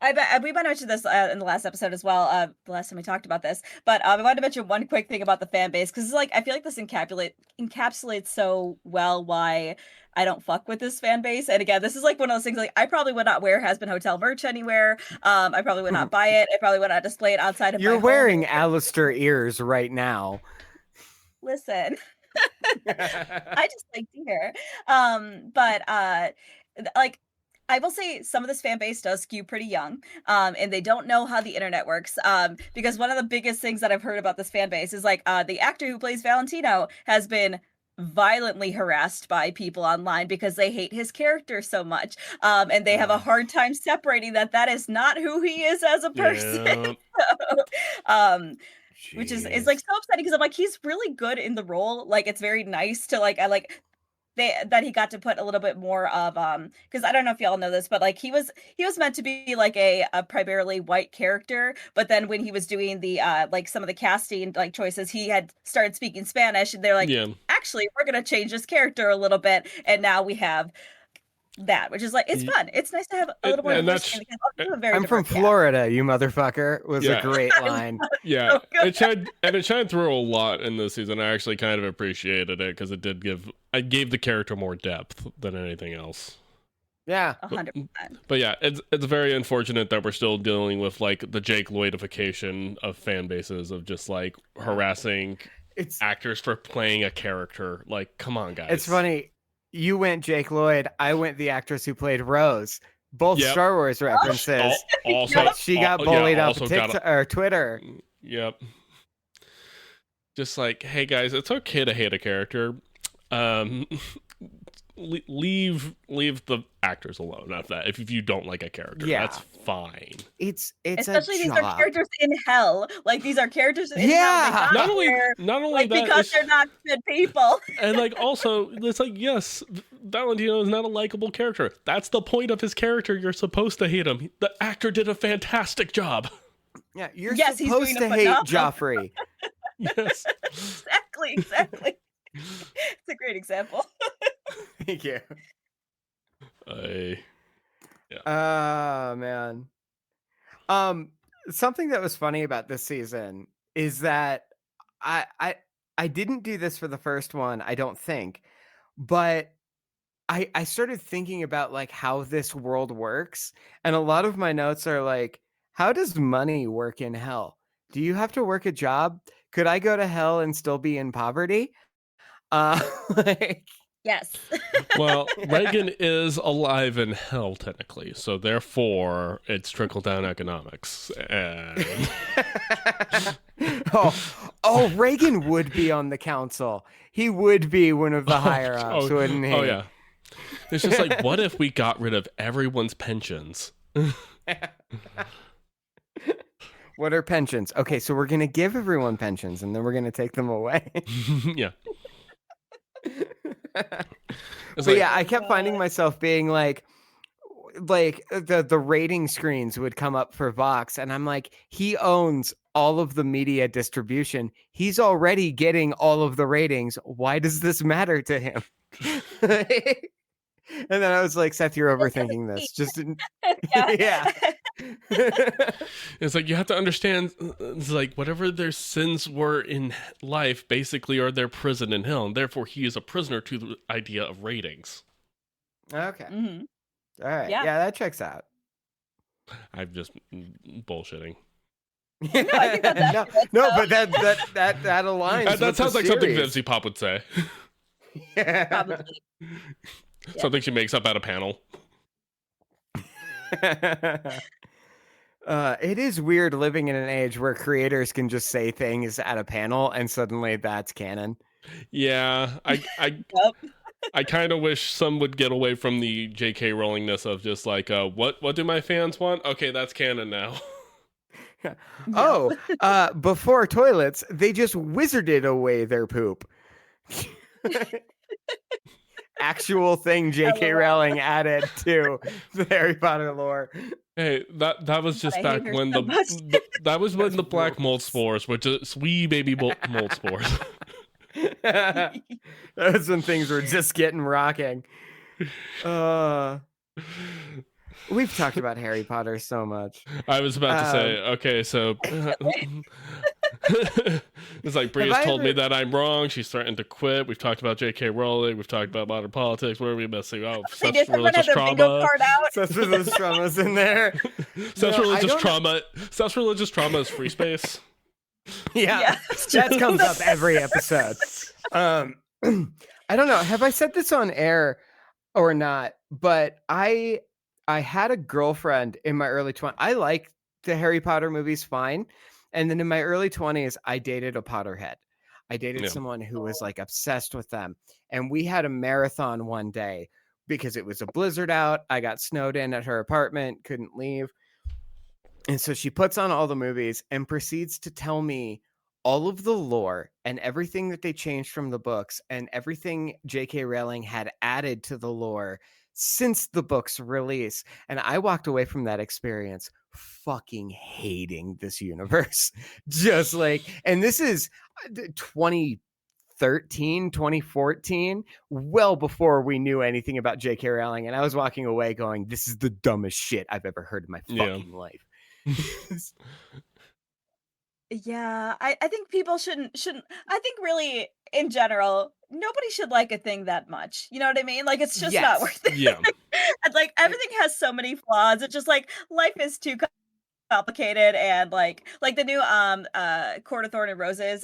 we might mention this in the last episode as well, the last time we talked about this, but I wanted to mention one quick thing about the fan base, because like I feel like this encapsulates so well why I don't fuck with this fan base. And again, this is like one of those things, like I probably would not wear Hazbin Hotel merch anywhere. I probably would not buy it. I probably would not display it outside of You're my wearing home. Alistair ears right now. Listen. I just like to hear. Like I will say some of this fan base does skew pretty young, and they don't know how the internet works. Because one of the biggest things that I've heard about this fan base is like the actor who plays Valentino has been violently harassed by people online because they hate his character so much, and they have a hard time separating that is not who he is as a person. Yeah. So, which is like so upsetting because I'm like, he's really good in the role. Like it's very nice to like that he got to put a little bit more of because I don't know if y'all know this, but like he was meant to be like a primarily white character, but then when he was doing the like some of the casting like choices, he had started speaking Spanish, and they're like, actually we're gonna change this character a little bit, and now we have that, which is like, it's fun. It's nice to have a little more diversity. I'm from Florida, you motherfucker, was a great line. Yeah, it shined through a lot in this season. I actually kind of appreciated it because it did gave the character more depth than anything else. Yeah, 100%. But yeah, it's very unfortunate that we're still dealing with like the Jake Lloydification of fan bases of just like harassing actors for playing a character. Like, come on, guys. It's funny. You went Jake Lloyd. I went the actress who played Rose. Both Star Wars references. Also, she got bullied off TikTok or Twitter. Yep. Just like, hey guys, it's okay to hate a character. Leave the actors alone after that. If you don't like a character, that's fine. It's especially these are characters in hell. Like these are characters in hell. Not only like, that, because they're not good people. And like also, it's like, yes, Valentino is not a likable character. That's the point of his character. You're supposed to hate him. The actor did a fantastic job. Yeah, you're supposed to hate Joffrey. Yes, exactly. It's a great example. Thank you. Yeah. Oh man. Something that was funny about this season is that I didn't do this for the first one, I don't think, but I started thinking about like how this world works, and a lot of my notes are like, how does money work in hell? Do you have to work a job? Could I go to hell and still be in poverty? Yes. Well, Reagan is alive in hell technically, so therefore it's trickle down economics. And... oh, Reagan would be on the council. He would be one of the higher ups, wouldn't he? Oh yeah. It's just like, what if we got rid of everyone's pensions? What are pensions? Okay, so we're gonna give everyone pensions, and then we're gonna take them away. Yeah. But yeah, I kept finding myself being like the rating screens would come up for Vox, and I'm like, he owns all of the media distribution. He's already getting all of the ratings. Why does this matter to him? And then I was like, Seth, you're overthinking this. Just yeah. It's like, you have to understand, it's like whatever their sins were in life basically are their prison in hell, and therefore he is a prisoner to the idea of ratings. Okay. Mm-hmm. All right. Yeah, that checks out. I'm just bullshitting. I think that's no, accurate. no, So but that aligns. That with sounds the like something series. Vivzy Pop would say. Yeah. probably. Yeah. Something she makes up at a panel. It is weird living in an age where creators can just say things at a panel and suddenly that's canon. Yeah, Yep. I kind of wish some would get away from the J.K. Rowlingness of just like, what do my fans want? Okay, that's canon now. Oh, before toilets, they just wizarded away their poop. Actual thing J.K. LOL. Rowling added to the Harry Potter lore. Hey, that was just I hate back her when so much. that was when That's the black mold gross. spores were just wee baby mold spores. That was when things were just getting rocking. We've talked about Harry Potter so much. I was about to say, okay, so it's like Bria's told me that I'm wrong. She's threatened to quit. We've talked about J.K. Rowling. We've talked about modern politics. What are we missing? Oh, They Seth's did someone religious have their bingo trauma. card out. Such religious traumas in there. Seth's No, religious trauma. Seth's religious trauma is free space. Yeah, that comes up every episode. I don't know. Have I said this on air or not? But I had a girlfriend in my early 20s. I liked the Harry Potter movies fine. And then in my early 20s, I dated a Potterhead. I dated someone who was like obsessed with them. And we had a marathon one day because it was a blizzard out. I got snowed in at her apartment, couldn't leave. And so she puts on all the movies and proceeds to tell me all of the lore and everything that they changed from the books and everything J.K. Rowling had added to the lore since the book's release. And I walked away from that experience fucking hating this universe. Just like, and this is 2013, 2014, well before we knew anything about J.K. Rowling. And I was walking away going, this is the dumbest shit I've ever heard in my fucking life. Yeah, I think people shouldn't I think really in general, nobody should like a thing that much. You know what I mean? Like it's just not Yes. worth it. Yeah. And like everything has so many flaws. It's just like life is too complicated and like the new Court of Thorn and Roses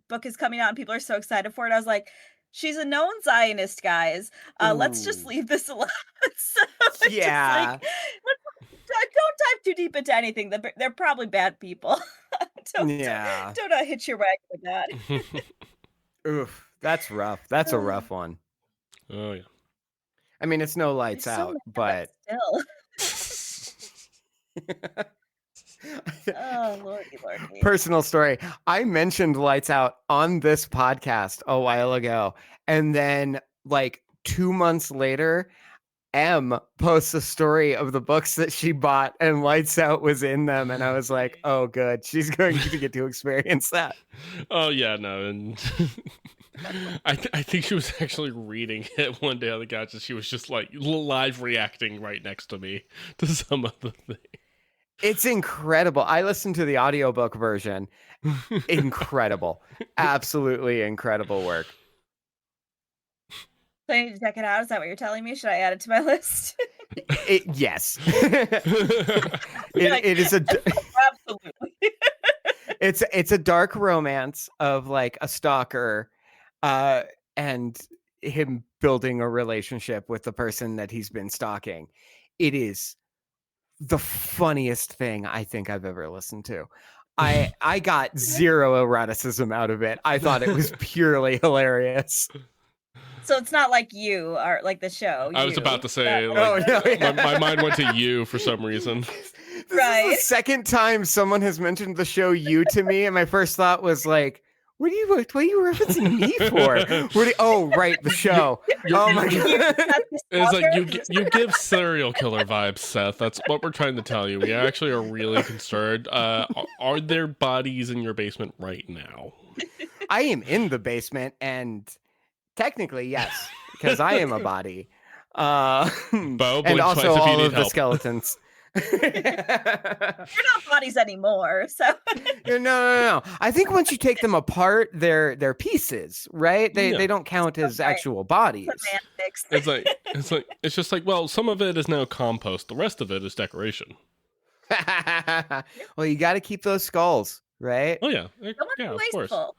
book is coming out and people are so excited for it. I was like, she's a known Zionist, guys. Let's just Ooh. leave this alone. So it's Yeah. just like don't dive too deep into anything. They're probably bad people. don't hitch your wagon with that. Oof, that's rough. That's a rough one. Oh yeah. I mean, it's no lights There's so out, many but still. Oh lordy. Personal story. I mentioned lights out on this podcast a while ago, and then like 2 months later, M posts a story of the books that she bought and Lights Out was in them. And I was like, oh, good. She's going to get to experience that. Oh, yeah, no. And I think she was actually reading it one day on the couch and she was just like live reacting right next to me to some of the things. It's incredible. I listened to the audiobook version. Incredible. Absolutely incredible work. So I need to check it out. Is that what you're telling me? Should I add it to my list? Yes. It is absolutely. It's a dark romance of like a stalker and him building a relationship with the person that he's been stalking. It is the funniest thing I think I've ever listened to. I got zero eroticism out of it. I thought it was purely hilarious. So it's not like You or like the show. I was about to say, like, my mind went to You for some reason. This is the second time someone has mentioned the show You to me, and my first thought was like, what are you referencing me for? Right, the show. Oh my god! It's like you give serial killer vibes, Seth. That's what we're trying to tell you. We actually are really concerned. Are there bodies in your basement right now? I am in the basement, and technically yes, because I am a body. Bo, and also all of the skeletons. You're not bodies anymore, so no. I think once you take them apart, they're pieces, right? They don't count as actual bodies. Semantics. It's just like, well, some of it is now compost. The rest of it is decoration. Well, you got to keep those skulls, right? Oh yeah, Don't want yeah, to be of course. wasteful.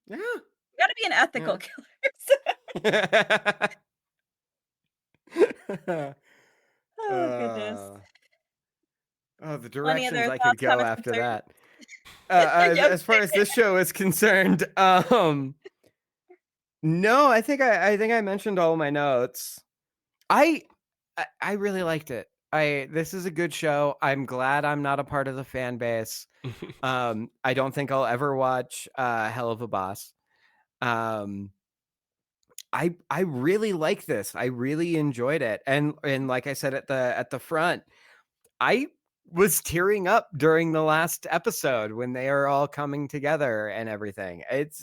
Yeah. You gotta be an ethical Yeah. killer. Oh goodness. The Any directions other I could thoughts, go comments, after concerns? that. Yeah, As far as this show is concerned, no, I think I mentioned all my notes. I I really liked it. This is a good show. I'm glad I'm not a part of the fan base. I don't think I'll ever watch Hell of a Boss. Um, I really like this. I really enjoyed it, and like I said at the front, I was tearing up during the last episode when they are all coming together and everything. It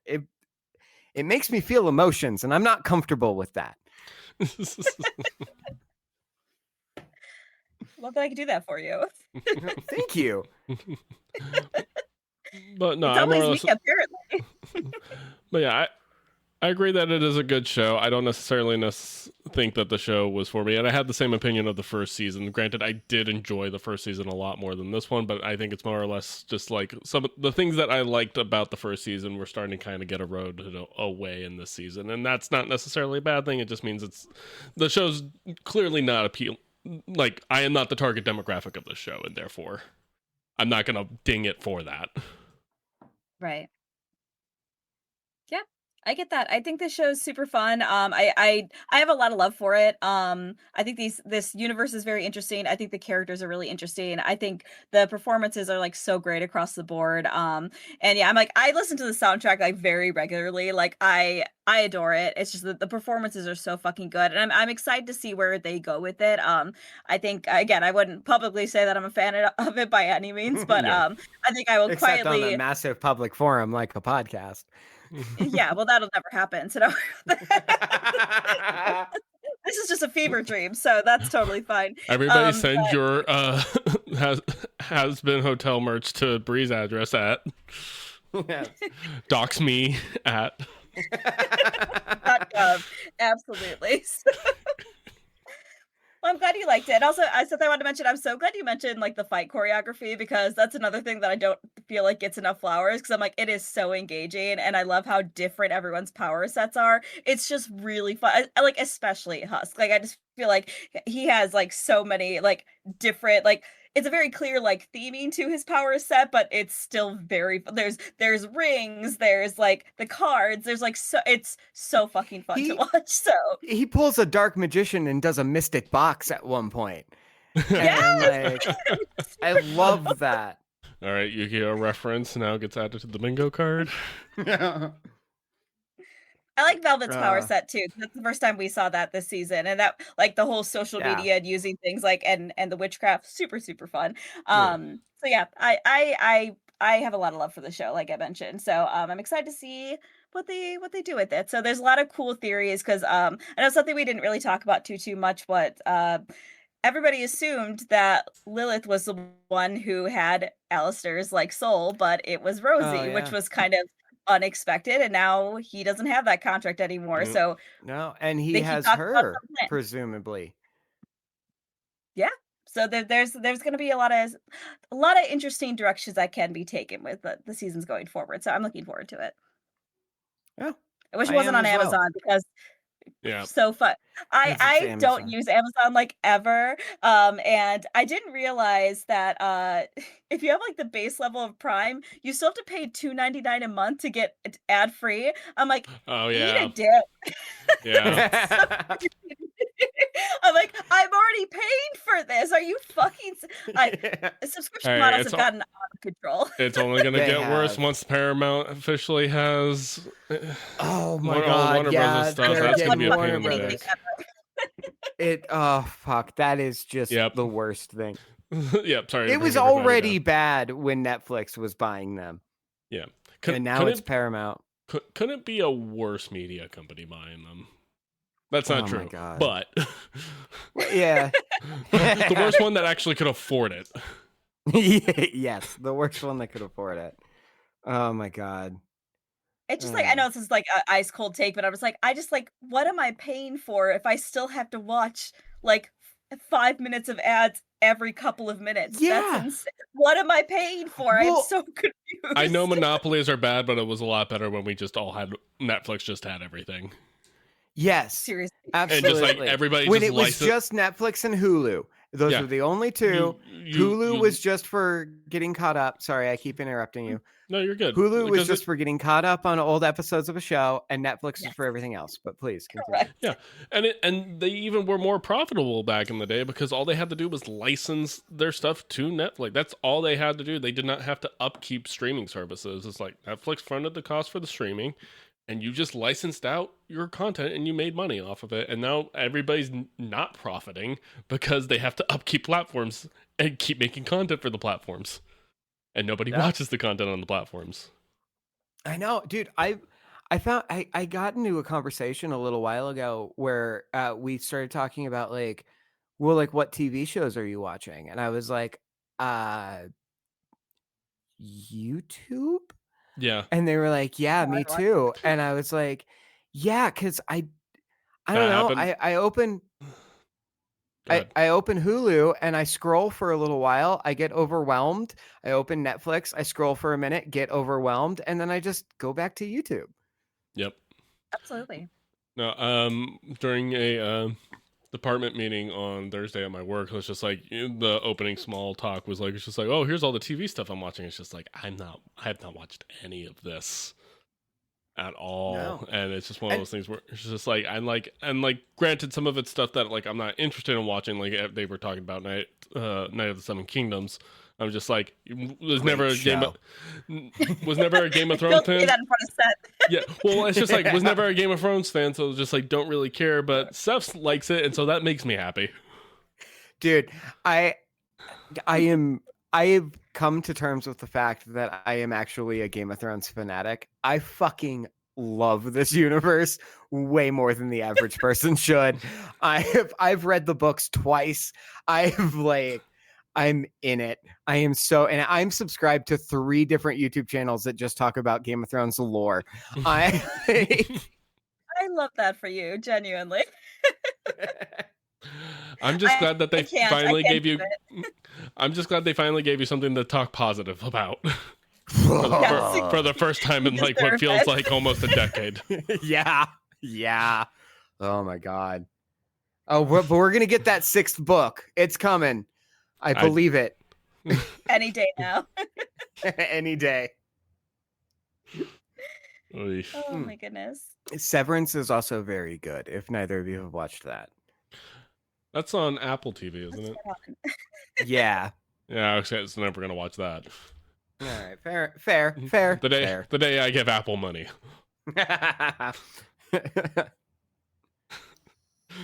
it makes me feel emotions, and I'm not comfortable with that. Love that I can do that for you. Thank you. But no, It's I more or always me, less. apparently. But yeah, I agree that it is a good show. I don't necessarily think that the show was for me, and I had the same opinion of the first season. Granted, I did enjoy the first season a lot more than this one, but I think it's more or less just like some of the things that I liked about the first season were starting to kind of get eroded away in this season, and that's not necessarily a bad thing. It just means the show's clearly not appeal. Like, I am not the target demographic of this show, and therefore, I'm not gonna ding it for that. Right. Yeah, I get that. I think this show is super fun. I have a lot of love for it. I think this universe is very interesting. I think the characters are really interesting. I think the performances are like so great across the board. And yeah, I'm like I listen to the soundtrack like very regularly. Like I adore it. It's just that the performances are so fucking good, and I'm excited to see where they go with it. I think again, I wouldn't publicly say that I'm a fan of it by any means, but Yeah. I think I will Except on a quietly. massive public forum like a podcast. Yeah, well, that'll never happen. So this is just a fever dream, so that's totally fine. Everybody Um, send your has been hotel merch to Bree's address at Yes. dox me at. .gov, absolutely. Well, I'm glad you liked it. And also, I said I wanted to mention, I'm so glad you mentioned like the fight choreography because that's another thing that I don't feel like gets enough flowers because I'm like, it is so engaging and I love how different everyone's power sets are. It's just really fun. I like, especially Husk. Like, I just feel like he has like so many like different, like, it's a very clear like theming to his power set, but it's still very there's rings, there's like the cards, there's like so it's so fucking fun to He watch. So he pulls a dark magician and does a mystic box at one point. yeah, And like I love that. All right, Yu-Gi-Oh reference now gets added to the bingo card. I like Velvet's power Uh, set too. That's the first time we saw that this season, and that like the whole social Yeah. media and using things like and the witchcraft, super fun. Yeah. So yeah, I have a lot of love for the show, like I mentioned. So I'm excited to see what they do with it. So there's a lot of cool theories because I know something we didn't really talk about too much, but everybody assumed that Lilith was the one who had Alistair's like soul, but it was Rosie, which yeah. was kind of unexpected, and now he doesn't have that contract anymore. Mm. So No, and he they keep has talking about her, some plan. presumably. Yeah. So there's going to be a lot of interesting directions that can be taken with the seasons going forward. So I'm looking forward to it. Yeah. I wish it I wasn't am on as well. Amazon because Yeah. so fun. It's I don't Amazon. use Amazon like ever. And I didn't realize that if you have like the base level of Prime, you still have to pay $2.99 a month to get it ad free. I'm like, Oh eat yeah. a dick. Yeah. I'm like, I'm already paying for this. Are you fucking subscription Hey, models it's have gotten out of control. It's only gonna They get worse have. once Paramount officially has Oh my Warner God, yeah, Brothers stuff. they're That's gonna getting be a pain Warner in the Brothers. dick. Fuck, that is just Yep. the worst thing. Yep. Sorry. to It bring was everybody already down. bad when Netflix was buying them. Yeah. And now it's Paramount. Couldn't be a worse media company buying them. That's not Oh true. my God. But Yeah. the worst one that actually could afford it. Yes, the worst one that could afford it. Oh my God. It's just like I know this is like an ice cold take, but I was like, I just like, what am I paying for if I still have to watch like 5 minutes of ads every couple of minutes. Yeah. That's insane. What am I paying for? I'm Well, so confused. I know monopolies are bad, but it was a lot better when we just all had Netflix just had everything. Yes, Seriously. And absolutely. just like everybody when just it was just Netflix and Hulu, those Yeah. were the only two. Hulu you- was just for getting caught up. Sorry, I keep interrupting you. No, you're good. Hulu was Because just for getting caught up on old episodes of a show, and Netflix is Yes. for everything else. But please continue. Correct. Yeah, and they even were more profitable back in the day because all they had to do was license their stuff to Netflix. That's all they had to do. They did not have to upkeep streaming services. It's like Netflix fronted the cost for the streaming, and you just licensed out your content and you made money off of it. And now everybody's not profiting because they have to upkeep platforms and keep making content for the platforms, and nobody watches the content on the platforms. I know, dude. I found I got into a conversation a little while ago where we started talking about like, well, like what TV shows are you watching? And I was like, YouTube. Yeah, And they were like, yeah, Oh, me I'd watch too. And I was like, yeah, because I don't That know. happened. I open Go ahead. I open Hulu and I scroll for a little while. I get overwhelmed. I open Netflix. I scroll for a minute, get overwhelmed, and then I just go back to YouTube. Yep. Absolutely. No, during a department meeting on Thursday at my work, it was just like the opening small talk was like, it's just like, oh, here's all the TV stuff I'm watching. It's just like I have not watched any of this at all, No. and it's just one of those things where it's just like and granted, some of it's stuff that like I'm not interested in watching. Like they were talking about Night of the Seven Kingdoms. I'm just like, was never a Game of Thrones Don't say fan. that in front of Seth. Yeah, well, it's just like was never a Game of Thrones fan, so just like don't really care. But Seth likes it, and so that makes me happy. Dude, I have come to terms with the fact that I am actually a Game of Thrones fanatic. I fucking love this universe way more than the average person should. I've read the books twice. I'm in it. And I'm subscribed to 3 different YouTube channels that just talk about Game of Thrones lore. I love that for you, genuinely. I'm just glad that they finally gave you. do I'm just glad they finally gave you something to talk positive about for the first time in You like what deserve feels it. like almost a decade. Yeah. Oh my god. Oh, but we're gonna get that 6th book. It's coming. I believe it. Any day now. Any day. Oy. Oh my goodness. Severance is also very good. If neither of you have watched that. That's on Apple TV, isn't Let's it? get on. Yeah. Yeah, it's never gonna watch that. All right. Fair. The day I give Apple money.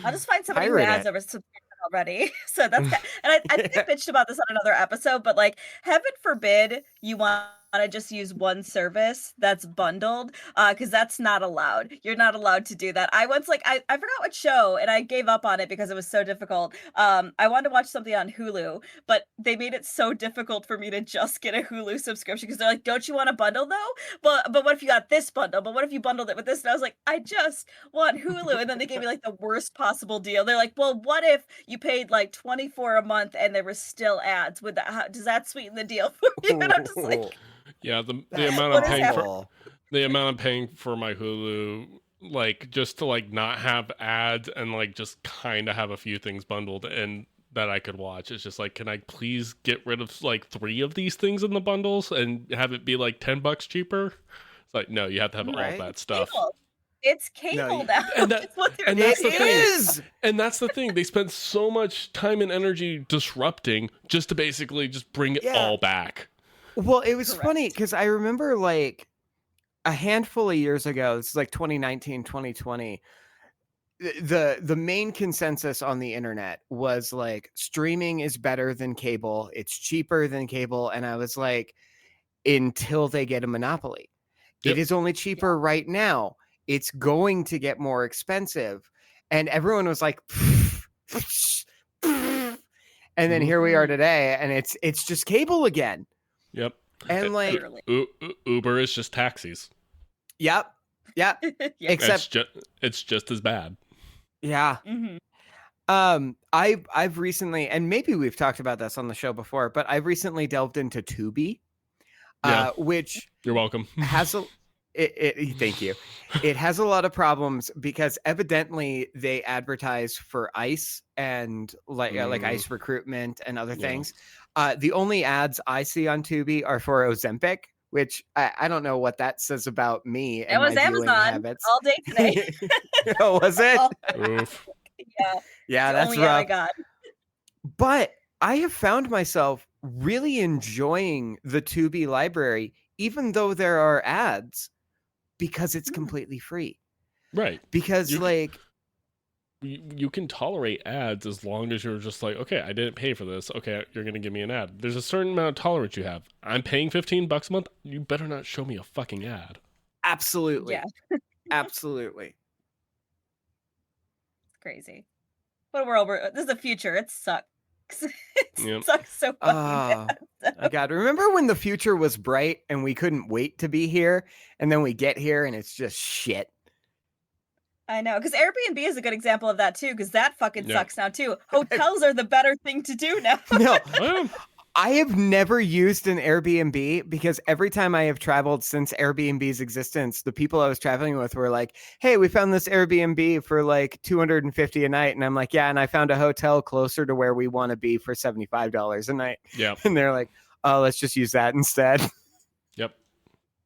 I'll just find somebody who Pirate has it. a subscription already. So that's and I think I bitched about this on another episode, but like heaven forbid you want to just use one service that's bundled, because that's not allowed. You're not allowed to do that. I once I forgot what show and I gave up on it because it was so difficult. I wanted to watch something on Hulu, but they made it so difficult for me to just get a Hulu subscription because they're like, don't you want a bundle though? But what if you got this bundle? But what if you bundled it with this? And I was like, I just want Hulu. And then they gave me like the worst possible deal. They're like, well, what if you paid like $24 a month and there was still ads? Would that does that sweeten the deal for you? And I'm just like, Yeah, the That's amount What I'm is paying for awful. the amount I'm paying for my Hulu, like just to like not have ads and like just kind of have a few things bundled and that I could watch. It's just like, can I please get rid of like 3 of these things in the bundles and have it be like $10 cheaper? It's like, no, you have to have all Right. that stuff. cable. It's cable now. and that- It's what they're and that's It the thing. is. And that's the thing. They spent so much time and energy disrupting just to basically just bring it Yeah. all back. Well, it was Correct. funny because I remember like a handful of years ago, this is like 2019, 2020. The main consensus on the internet was like streaming is better than cable. It's cheaper than cable. And I was like, until they get a monopoly. Yep. It is only cheaper right now. It's going to get more expensive. And everyone was like, and then here we are today, and it's just cable again. Yep. And like, Literally. Uber is just taxis. yep. Yeah. Except It's just as bad. yeah. Mhm. I've recently, and maybe we've talked about this on the show before, but I've recently delved into Tubi, Yeah. which You're welcome. has a thank you. It has a lot of problems because evidently they advertise for ICE and like ICE recruitment and other Yeah. things. The only ads I see on Tubi are for Ozempic, which I don't know what that says about me It and was my viewing Amazon habits. all day today. Oh, was it? Oof. Yeah, Yeah, the that's only ad I rough. got. But I have found myself really enjoying the Tubi library, even though there are ads, because it's completely free. Right. Because You- like You can tolerate ads as long as you're just like, okay, I didn't pay for this. Okay, you're gonna give me an ad. There's a certain amount of tolerance you have. I'm paying $15 a month. You better not show me a fucking ad. absolutely, Yeah. absolutely. It's crazy. What a world this is the future. It sucks. It Yep. sucks so fucking bad. My God, remember when the future was bright and we couldn't wait to be here, and then we get here and it's just shit. I know, because Airbnb is a good example of that too, because that fucking Yeah. sucks now too. Hotels are the better thing to do now. No, Well, I have never used an Airbnb because every time I have traveled since Airbnb's existence, the people I was traveling with were like, "Hey, we found this Airbnb for like $250 a night," and I'm like, "Yeah," and I found a hotel closer to where we want to be for $75 a night, yeah. and they're like, "Oh, let's just use that instead." Yep.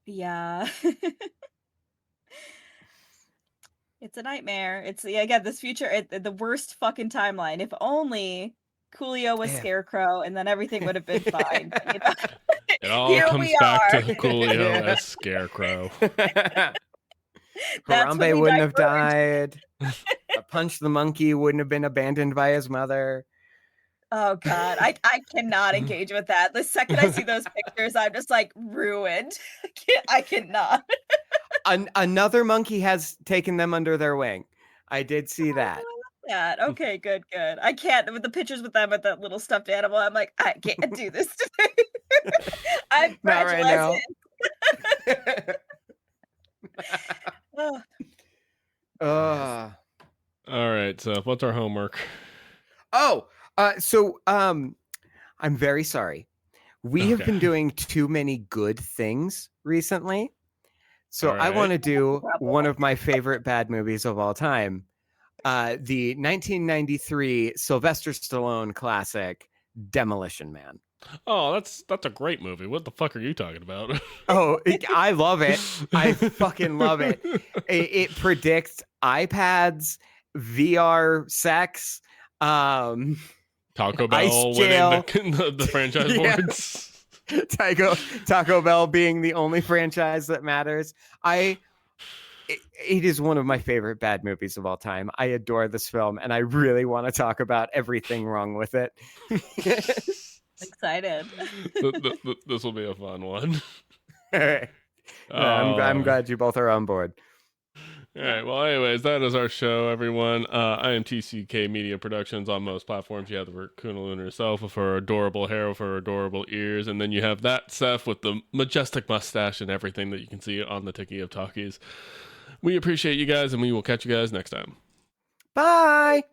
Yeah. It's a nightmare. It's again this future, the worst fucking timeline. If only Coolio was Yeah. Scarecrow, and then everything would have been fine. You know? It all Here comes we back are. to Coolio Yeah. as Scarecrow. That's Harambe when we wouldn't have diverged. died. Punch the monkey wouldn't have been abandoned by his mother. Oh God, I cannot engage with that. The second I see those pictures, I'm just like ruined. I cannot. Another monkey has taken them under their wing. I did see that. That okay, good. I can't with the pictures with them with that little stuffed animal. I'm like, I can't do this today. I'm Not right now. fragilizing. Oh, Uh, All right, so what's our homework? I'm very sorry. We have Okay. been doing too many good things recently. So All I want to right. do Problem. one of my favorite bad movies of all time. The 1993 Sylvester Stallone classic, Demolition Man. Oh, that's a great movie. What the fuck are you talking about? Oh, I love it. I fucking love it. It predicts iPads, VR sex, Taco Ice Bell jail. winning the franchise Yeah. awards. Taco Bell being the only franchise that matters. It is one of my favorite bad movies of all time. I adore this film, and I really want to talk about everything wrong with it. excited. This will be a fun one. Yeah, I'm glad you both are on board. All right. Well, anyways, that is our show, everyone. I am TCK Media Productions on most platforms. You have the Raccoon Lunar herself with her adorable hair, with her adorable ears, and then you have that Seth with the majestic mustache and everything that you can see on the Tiki of Talkies. We appreciate you guys, and we will catch you guys next time. Bye.